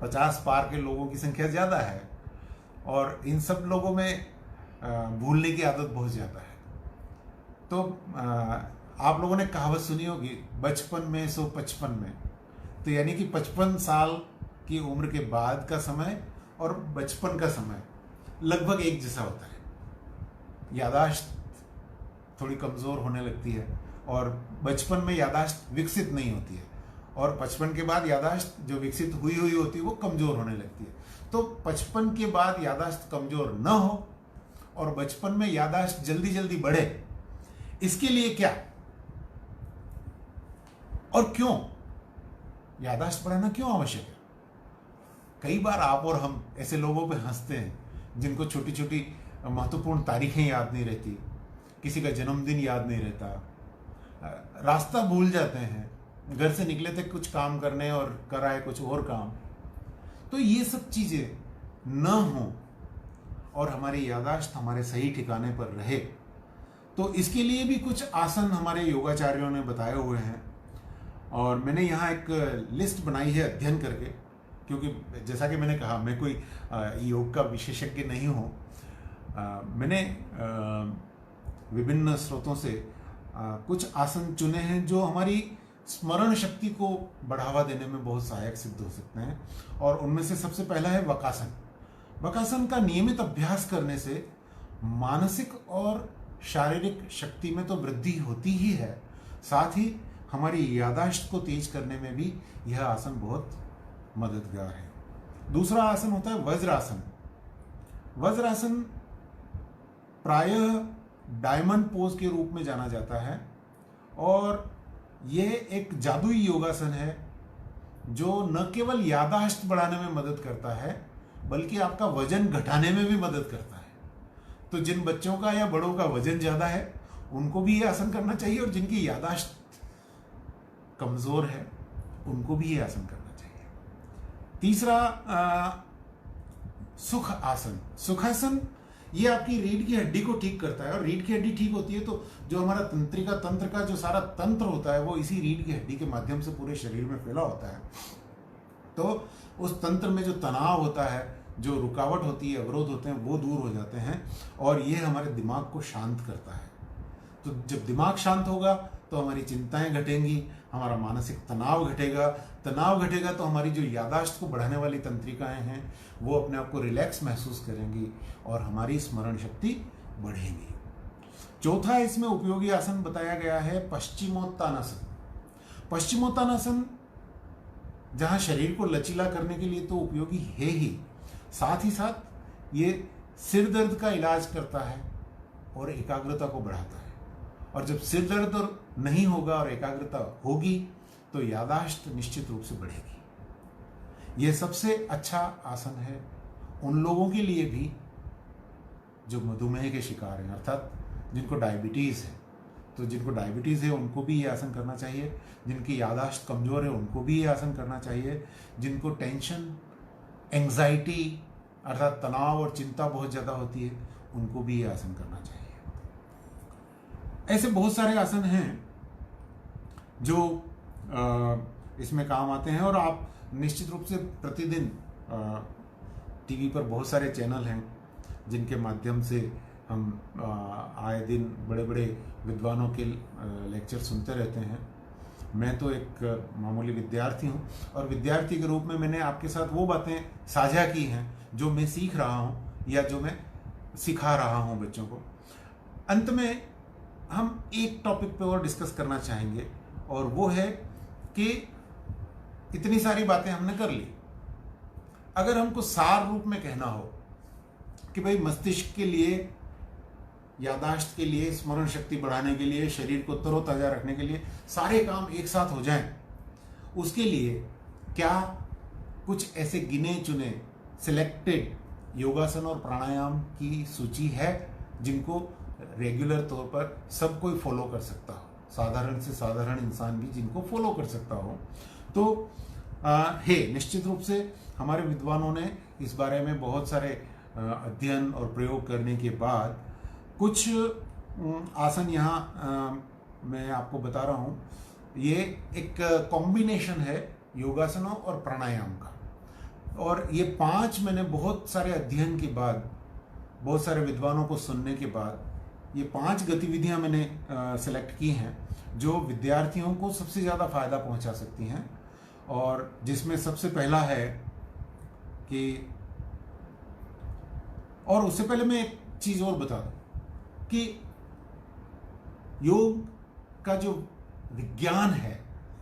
50 पार के लोगों की संख्या ज़्यादा है, और इन सब लोगों में भूलने की आदत बहुत ज़्यादा है। तो आप लोगों ने कहावत सुनी होगी, बचपन में सो 55 में, तो यानी कि 55 साल की उम्र के बाद का समय और बचपन का समय लगभग एक जैसा होता है। याददाश्त थोड़ी कमज़ोर होने लगती है, और बचपन में याददाश्त विकसित नहीं होती है, और 55 के बाद याददाश्त जो विकसित हुई होती है वो कमज़ोर होने लगती है। तो 55 के बाद याददाश्त कमज़ोर न हो और बचपन में याददाश्त जल्दी जल्दी बढ़े, इसके लिए क्या? और क्यों याददाश्त बढ़ाना क्यों आवश्यक है? कई बार आप और हम ऐसे लोगों पे हंसते हैं जिनको छोटी छोटी महत्वपूर्ण तारीखें याद नहीं रहती, किसी का जन्मदिन याद नहीं रहता, रास्ता भूल जाते हैं, घर से निकले थे कुछ काम करने और कर आए कुछ और काम। तो ये सब चीजें न हो और हमारी याददाश्त हमारे सही ठिकाने पर रहे, तो इसके लिए भी कुछ आसन हमारे योगाचार्यों ने बताए हुए हैं। और मैंने यहाँ एक लिस्ट बनाई है अध्ययन करके, क्योंकि जैसा कि मैंने कहा मैं कोई योग का विशेषज्ञ नहीं हूँ। मैंने विभिन्न स्रोतों से कुछ आसन चुने हैं जो हमारी स्मरण शक्ति को बढ़ावा देने में बहुत सहायक सिद्ध हो सकते हैं। और उनमें से सबसे पहला है वकासन। वकासन का नियमित अभ्यास करने से मानसिक और शारीरिक शक्ति में तो वृद्धि होती ही है, साथ ही हमारी याददाश्त को तेज करने में भी यह आसन बहुत मददगार है। दूसरा आसन होता है वज्रासन। वज्रासन प्रायः डायमंड पोज के रूप में जाना जाता है और यह एक जादुई योगासन है जो न केवल याददाश्त बढ़ाने में मदद करता है बल्कि आपका वजन घटाने में भी मदद करता है। तो जिन बच्चों का या बड़ों का वजन ज्यादा है उनको भी ये आसन करना चाहिए, और जिनकी याददाश्त कमजोर है उनको भी ये आसन करना चाहिए। तीसरा सुख आसन। सुखासन ये आपकी रीढ़ की हड्डी को ठीक करता है, और रीढ़ की हड्डी ठीक होती है तो जो हमारा तंत्रिका तंत्र का जो सारा तंत्र होता है वो इसी रीढ़ की हड्डी के माध्यम से पूरे शरीर में फैला होता है। तो उस तंत्र में जो तनाव होता है, जो रुकावट होती है, अवरोध होते हैं, वो दूर हो जाते हैं और ये हमारे दिमाग को शांत करता है। तो जब दिमाग शांत होगा तो हमारी चिंताएं घटेंगी, हमारा मानसिक तनाव घटेगा। तनाव घटेगा तो हमारी जो याददाश्त को बढ़ाने वाली तंत्रिकाएं हैं वो अपने आप को रिलैक्स महसूस करेंगी और हमारी स्मरण शक्ति बढ़ेगी। चौथा इसमें उपयोगी आसन बताया गया है पश्चिमोत्तानासन। पश्चिमोत्तानासन जहां शरीर को लचीला करने के लिए तो उपयोगी है ही, साथ ही साथ ये सिर दर्द का इलाज करता है और एकाग्रता को बढ़ाता है। और जब सिर दर्द नहीं होगा और एकाग्रता होगी तो याददाश्त निश्चित रूप से बढ़ेगी। यह सबसे अच्छा आसन है उन लोगों के लिए भी जो मधुमेह के शिकार हैं, अर्थात जिनको डायबिटीज है। तो जिनको डायबिटीज है उनको भी ये आसन करना चाहिए, जिनकी याददाश्त कमजोर है उनको भी ये आसन करना चाहिए, जिनको टेंशन, एंग्जाइटी अर्थात तनाव और चिंता बहुत ज्यादा होती है उनको भी ये आसन करना चाहिए। ऐसे बहुत सारे आसन हैं जो इसमें काम आते हैं, और आप निश्चित रूप से प्रतिदिन टीवी पर बहुत सारे चैनल हैं जिनके माध्यम से हम आए दिन बड़े बड़े विद्वानों के लेक्चर सुनते रहते हैं। मैं तो एक मामूली विद्यार्थी हूँ और विद्यार्थी के रूप में मैंने आपके साथ वो बातें साझा की हैं जो मैं सीख रहा हूँ या जो मैं सिखा रहा हूँ बच्चों को। अंत में हम एक टॉपिक पे और डिस्कस करना चाहेंगे, और वो है कि इतनी सारी बातें हमने कर ली, अगर हमको सार रूप में कहना हो कि भाई मस्तिष्क के लिए, याददाश्त के लिए, स्मरण शक्ति बढ़ाने के लिए, शरीर को तरोताजा रखने के लिए सारे काम एक साथ हो जाएं, उसके लिए क्या कुछ ऐसे गिने चुने सिलेक्टेड योगासन और प्राणायाम की सूची है जिनको रेगुलर तौर पर सब कोई फॉलो कर सकता हो, साधारण से साधारण इंसान भी जिनको फॉलो कर सकता हो? तो है निश्चित रूप से हमारे विद्वानों ने इस बारे में बहुत सारे अध्ययन और प्रयोग करने के बाद कुछ आसन यहाँ मैं आपको बता रहा हूँ। ये एक कॉम्बिनेशन है योगासनों और प्राणायाम का, और ये 5 मैंने बहुत सारे अध्ययन के बाद, बहुत सारे विद्वानों को सुनने के बाद ये 5 गतिविधियां मैंने सेलेक्ट की हैं जो विद्यार्थियों को सबसे ज़्यादा फायदा पहुंचा सकती हैं। और जिसमें सबसे पहला है कि, और उससे पहले मैं एक चीज़ और बता दूं कि योग का जो विज्ञान है,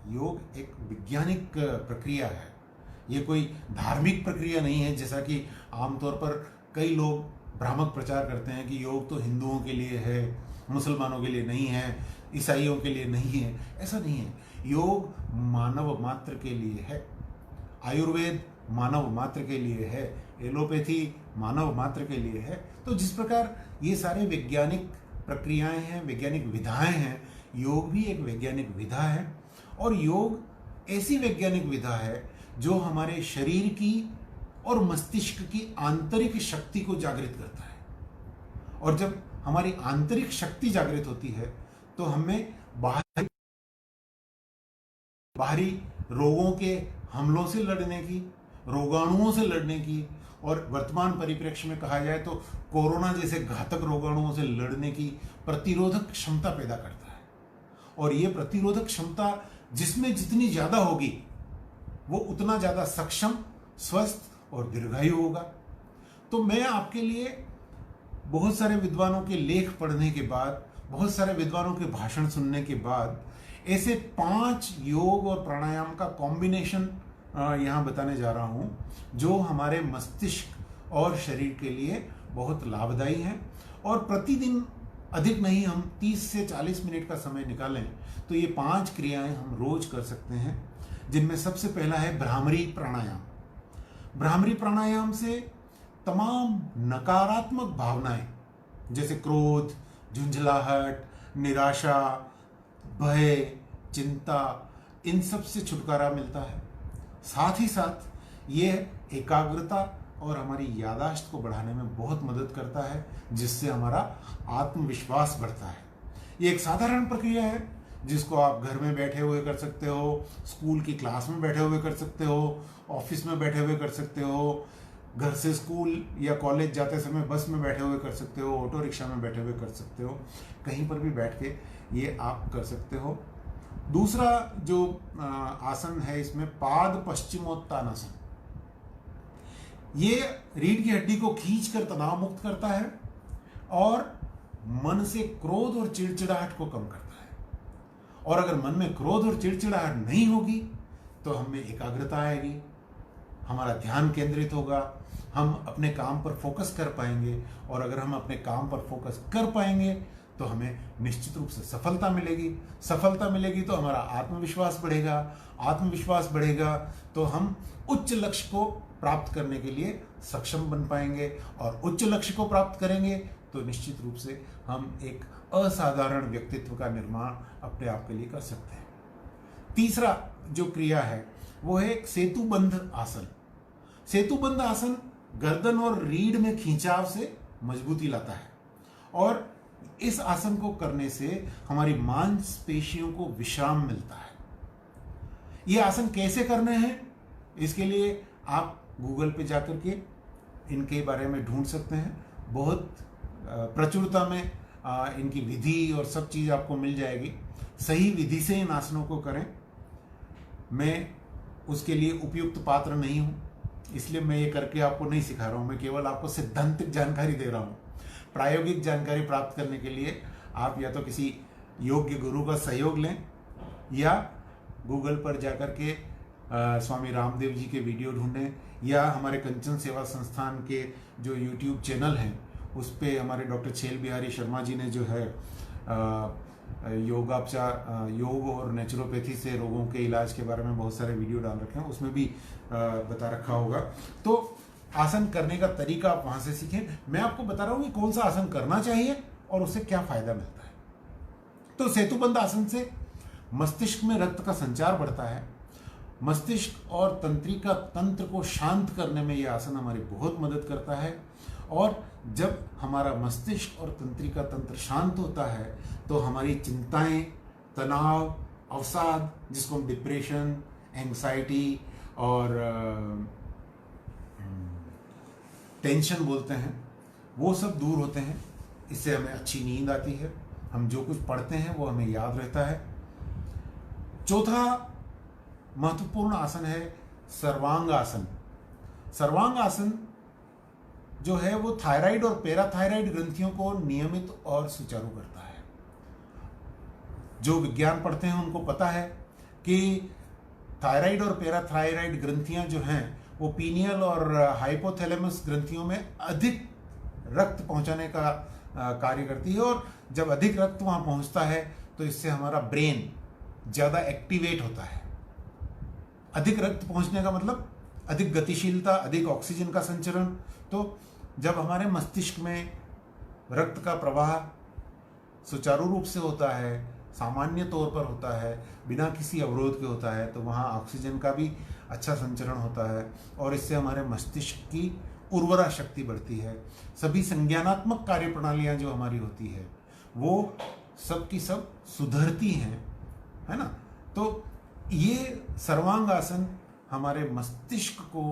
योग एक वैज्ञानिक प्रक्रिया है, ये कोई धार्मिक प्रक्रिया नहीं है जैसा कि आमतौर पर कई लोग भ्रामक प्रचार करते हैं कि योग तो हिंदुओं के लिए है, मुसलमानों के लिए नहीं है, ईसाइयों के लिए नहीं है, ऐसा नहीं है। योग मानव मात्र के लिए है, आयुर्वेद मानव मात्र के लिए है, एलोपैथी मानव मात्र के लिए है। तो जिस प्रकार ये सारे वैज्ञानिक प्रक्रियाएं हैं, वैज्ञानिक विधाएं हैं, योग भी एक वैज्ञानिक विधा है। और योग ऐसी वैज्ञानिक विधा है जो हमारे शरीर की और मस्तिष्क की आंतरिक शक्ति को जागृत करता है। और जब हमारी आंतरिक शक्ति जागृत होती है तो हमें बाहरी रोगों के हमलों से लड़ने की, रोगाणुओं से लड़ने की, और वर्तमान परिप्रेक्ष्य में कहा जाए तो कोरोना जैसे घातक रोगाणुओं से लड़ने की प्रतिरोधक क्षमता पैदा करता है। और ये प्रतिरोधक क्षमता जिसमें जितनी ज्यादा होगी वो उतना ज्यादा सक्षम, स्वस्थ और दीर्घायु होगा। तो मैं आपके लिए बहुत सारे विद्वानों के लेख पढ़ने के बाद, बहुत सारे विद्वानों के भाषण सुनने के बाद ऐसे 5 योग और प्राणायाम का कॉम्बिनेशन यहाँ बताने जा रहा हूँ जो हमारे मस्तिष्क और शरीर के लिए बहुत लाभदायी हैं। और प्रतिदिन अधिक नहीं, हम 30 से 40 मिनट का समय निकालें तो ये 5 क्रियाएं हम रोज कर सकते हैं, जिनमें सबसे पहला है भ्रामरी प्राणायाम। भ्रामरी प्राणायाम से तमाम नकारात्मक भावनाएं जैसे क्रोध, झुंझलाहट, निराशा, भय, चिंता, इन सब से छुटकारा मिलता है। साथ ही साथ ये एकाग्रता और हमारी याददाश्त को बढ़ाने में बहुत मदद करता है, जिससे हमारा आत्मविश्वास बढ़ता है। ये एक साधारण प्रक्रिया है जिसको आप घर में बैठे हुए कर सकते हो, स्कूल की क्लास में बैठे हुए कर सकते हो, ऑफिस में बैठे हुए कर सकते हो, घर से स्कूल या कॉलेज जाते समय बस में बैठे हुए कर सकते हो, ऑटो रिक्शा में बैठे हुए कर सकते हो, कहीं पर भी बैठ के ये आप कर सकते हो। दूसरा जो आसन है इसमें पाद पश्चिमोत्तानासन, ये रीढ़ की हड्डी को खींचकर तनाव मुक्त करता है और मन से क्रोध और चिड़चिड़ाहट को कम करता है। और अगर मन में क्रोध और चिड़चिड़ाहट नहीं होगी तो हमें एकाग्रता आएगी, हमारा ध्यान केंद्रित होगा, हम अपने काम पर फोकस कर पाएंगे। और अगर हम अपने काम पर फोकस कर पाएंगे तो हमें निश्चित रूप से सफलता मिलेगी। सफलता मिलेगी तो हमारा आत्मविश्वास बढ़ेगा, आत्मविश्वास बढ़ेगा तो हम उच्च लक्ष्य को प्राप्त करने के लिए सक्षम बन पाएंगे। और उच्च लक्ष्य को प्राप्त करेंगे तो निश्चित रूप से हम एक असाधारण व्यक्तित्व का निर्माण अपने आप के लिए कर सकते हैं। तीसरा जो क्रिया है वो है एक सेतुबंध आसन। सेतुबंध आसन गर्दन और रीढ़ में खिंचाव से मजबूती लाता है। और इस आसन को करने से हमारी मांसपेशियों को विश्राम मिलता है। ये आसन कैसे करने हैं इसके लिए आप गूगल पे जाकर के इनके बारे में ढूंढ सकते हैं। बहुत प्रचुरता में इनकी विधि और सब चीज़ आपको मिल जाएगी। सही विधि से इन आसनों को करें। मैं उसके लिए उपयुक्त पात्र नहीं हूँ, इसलिए मैं ये करके आपको नहीं सिखा रहा हूँ। मैं केवल आपको सिद्धांतिक जानकारी दे रहा हूँ। प्रायोगिक जानकारी प्राप्त करने के लिए आप या तो किसी योग्य गुरु का सहयोग लें या गूगल पर जाकर के स्वामी रामदेव जी के वीडियो ढूंढें, या हमारे कंचन सेवा संस्थान के जो यूट्यूब चैनल हैं उस पे हमारे डॉक्टर छेल बिहारी शर्मा जी ने जो है योगापचार, योग और नेचुरोपैथी से रोगों के इलाज के बारे में बहुत सारे वीडियो डाल रखे हैं, उसमें भी बता रखा होगा। तो आसन करने का तरीका आप वहां से सीखें। मैं आपको बता रहा हूं कि कौन सा आसन करना चाहिए और उससे क्या फायदा मिलता है। तो सेतुबंध आसन से मस्तिष्क में रक्त का संचार बढ़ता है। मस्तिष्क और तंत्रिका तंत्र को शांत करने में यह आसन हमारी बहुत मदद करता है। और जब हमारा मस्तिष्क और तंत्रिका तंत्र शांत होता है तो हमारी चिंताएं, तनाव, अवसाद, जिसको हम डिप्रेशन, एंग्जाइटी और टेंशन बोलते हैं, वो सब दूर होते हैं। इससे हमें अच्छी नींद आती है, हम जो कुछ पढ़ते हैं वो हमें याद रहता है। चौथा महत्वपूर्ण आसन है सर्वांग आसन। सर्वांग आसन जो है वो थायराइड और पैराथायराइड ग्रंथियों को नियमित और सुचारू करता है। जो विज्ञान पढ़ते हैं उनको पता है कि थायराइड और पैराथायराइड ग्रंथियां जो हैं वो पीनियल और हाइपोथैलेमस ग्रंथियों में अधिक रक्त पहुंचाने का कार्य करती है। और जब अधिक रक्त वहां पहुंचता है तो इससे हमारा ब्रेन ज़्यादा एक्टिवेट होता है। अधिक रक्त पहुंचने का मतलब अधिक गतिशीलता, अधिक ऑक्सीजन का संचरण। तो जब हमारे मस्तिष्क में रक्त का प्रवाह सुचारू रूप से होता है, सामान्य तौर पर होता है, बिना किसी अवरोध के होता है, तो वहाँ ऑक्सीजन का भी अच्छा संचरण होता है और इससे हमारे मस्तिष्क की उर्वरा शक्ति बढ़ती है। सभी संज्ञानात्मक कार्य प्रणालियाँ जो हमारी होती है वो सब की सब सुधरती हैं, है ना। तो ये सर्वांग आसन हमारे मस्तिष्क को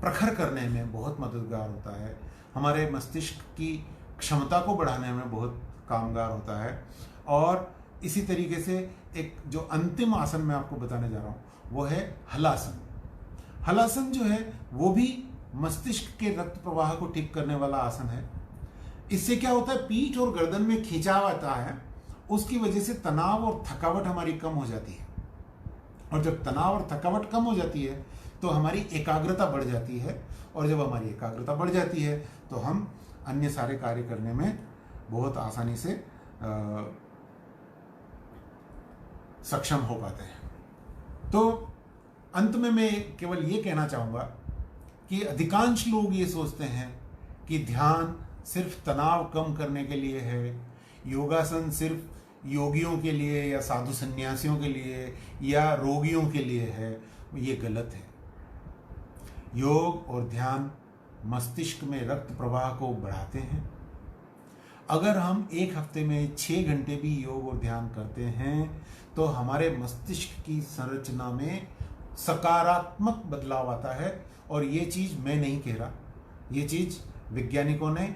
प्रखर करने में बहुत मददगार होता है, हमारे मस्तिष्क की क्षमता को बढ़ाने में बहुत कामगार होता है। और इसी तरीके से एक जो अंतिम आसन मैं आपको बताने जा रहा हूँ वो है हलासन। हलासन जो है वो भी मस्तिष्क के रक्त प्रवाह को ठीक करने वाला आसन है। इससे क्या होता है, पीठ और गर्दन में खिंचाव आता है, उसकी वजह से तनाव और थकावट हमारी कम हो जाती है। और जब तनाव और थकावट कम हो जाती है तो हमारी एकाग्रता बढ़ जाती है, और जब हमारी एकाग्रता बढ़ जाती है तो हम अन्य सारे कार्य करने में बहुत आसानी से सक्षम हो पाते हैं। तो अंत में मैं केवल ये कहना चाहूँगा कि अधिकांश लोग ये सोचते हैं कि ध्यान सिर्फ तनाव कम करने के लिए है, योगासन सिर्फ योगियों के लिए या साधु सन्यासियों के लिए या रोगियों के लिए है। ये गलत है। योग और ध्यान मस्तिष्क में रक्त प्रवाह को बढ़ाते हैं। अगर हम एक हफ्ते में 6 घंटे भी योग और ध्यान करते हैं तो हमारे मस्तिष्क की संरचना में सकारात्मक बदलाव आता है। और ये चीज़ मैं नहीं कह रहा, ये चीज़ वैज्ञानिकों ने,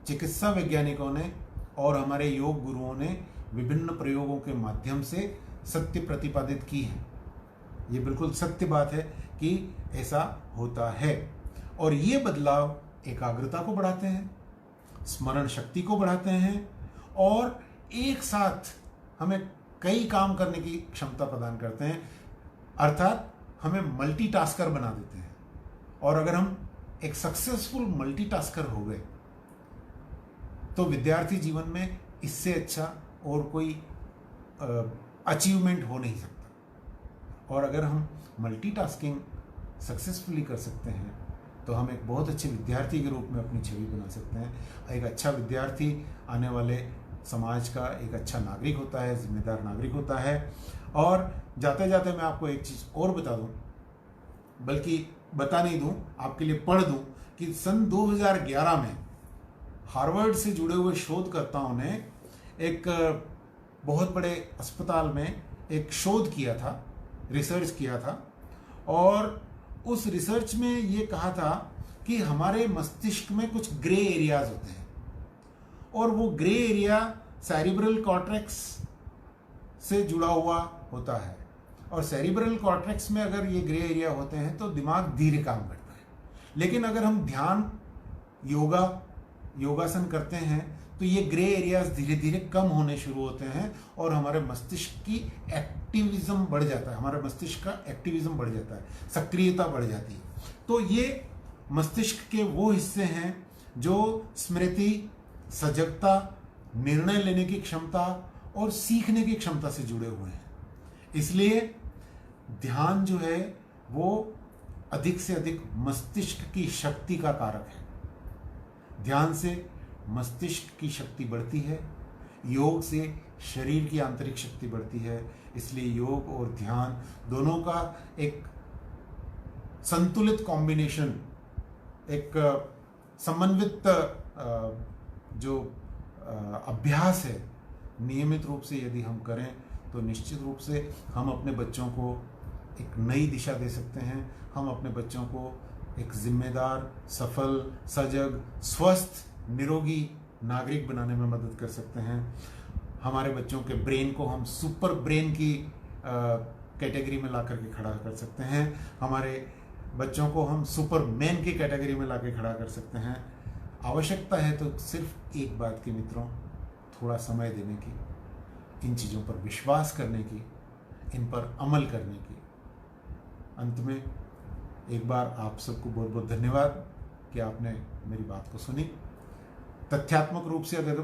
चिकित्सा वैज्ञानिकों ने और हमारे योग गुरुओं ने विभिन्न प्रयोगों के माध्यम से सत्य प्रतिपादित की है। ये बिल्कुल सत्य बात है कि ऐसा होता है। और ये बदलाव एकाग्रता को बढ़ाते हैं, स्मरण शक्ति को बढ़ाते हैं और एक साथ हमें कई काम करने की क्षमता प्रदान करते हैं, अर्थात हमें मल्टीटास्कर बना देते हैं। और अगर हम एक सक्सेसफुल मल्टीटास्कर हो गए तो विद्यार्थी जीवन में इससे अच्छा और कोई अचीवमेंट हो नहीं सकता। और अगर हम मल्टीटास्किंग सक्सेसफुली कर सकते हैं तो हम एक बहुत अच्छे विद्यार्थी के रूप में अपनी छवि बना सकते हैं। एक अच्छा विद्यार्थी आने वाले समाज का एक अच्छा नागरिक होता है, जिम्मेदार नागरिक होता है। और जाते जाते मैं आपको एक चीज़ और बता दूं, बल्कि बता नहीं दूं, आपके लिए पढ़ दूं कि सन 2011 में हार्वर्ड से जुड़े हुए शोधकर्ताओं ने एक बहुत बड़े अस्पताल में एक शोध किया था, रिसर्च किया था। और उस रिसर्च में ये कहा था कि हमारे मस्तिष्क में कुछ ग्रे एरियाज होते हैं और वो ग्रे एरिया सेरिब्रल कॉर्टेक्स से जुड़ा हुआ होता है। और सेरिब्रल कॉर्टेक्स में अगर ये ग्रे एरिया होते हैं तो दिमाग धीरे काम करता है। लेकिन अगर हम ध्यान, योगासन करते हैं तो ये ग्रे एरियाज धीरे धीरे कम होने शुरू होते हैं और हमारे मस्तिष्क की एक्टिविज्म बढ़ जाता है, हमारे मस्तिष्क का एक्टिविज्म बढ़ जाता है, सक्रियता बढ़ जाती है। तो ये मस्तिष्क के वो हिस्से हैं जो स्मृति, सजगता, निर्णय लेने की क्षमता और सीखने की क्षमता से जुड़े हुए हैं। इसलिए ध्यान जो है वो अधिक से अधिक मस्तिष्क की शक्ति का कारक है। ध्यान से मस्तिष्क की शक्ति बढ़ती है, योग से शरीर की आंतरिक शक्ति बढ़ती है। इसलिए योग और ध्यान दोनों का एक संतुलित कॉम्बिनेशन, एक समन्वित जो अभ्यास है, नियमित रूप से यदि हम करें तो निश्चित रूप से हम अपने बच्चों को एक नई दिशा दे सकते हैं। हम अपने बच्चों को एक जिम्मेदार, सफल, सजग, स्वस्थ, निरोगी नागरिक बनाने में मदद कर सकते हैं। हमारे बच्चों के ब्रेन को हम सुपर ब्रेन की कैटेगरी में ला करके खड़ा कर सकते हैं। हमारे बच्चों को हम सुपर मैन की कैटेगरी में ला के खड़ा कर सकते हैं। आवश्यकता है तो सिर्फ एक बात की मित्रों, थोड़ा समय देने की, इन चीज़ों पर विश्वास करने की, इन पर अमल करने की। अंत में एक बार आप सबको बहुत बहुत धन्यवाद कि आपने मेरी बात को सुनी। तथ्यात्मक रूप से अगर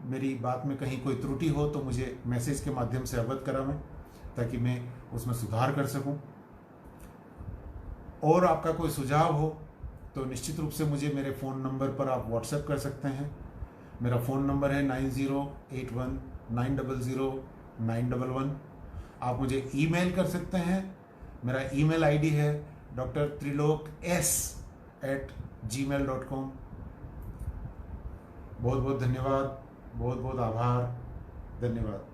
मेरी बात में कहीं कोई त्रुटि हो तो मुझे मैसेज के माध्यम से अवगत करावें, ताकि मैं उसमें सुधार कर सकूं। और आपका कोई सुझाव हो तो निश्चित रूप से मुझे मेरे फ़ोन नंबर पर आप व्हाट्सएप कर सकते हैं। मेरा फ़ोन नंबर है 9081900911। आप मुझे ईमेल कर सकते हैं। मेरा ईमेल आईडी है drtrilok@gmail.com। बहुत बहुत धन्यवाद, बहुत बहुत आभार, धन्यवाद।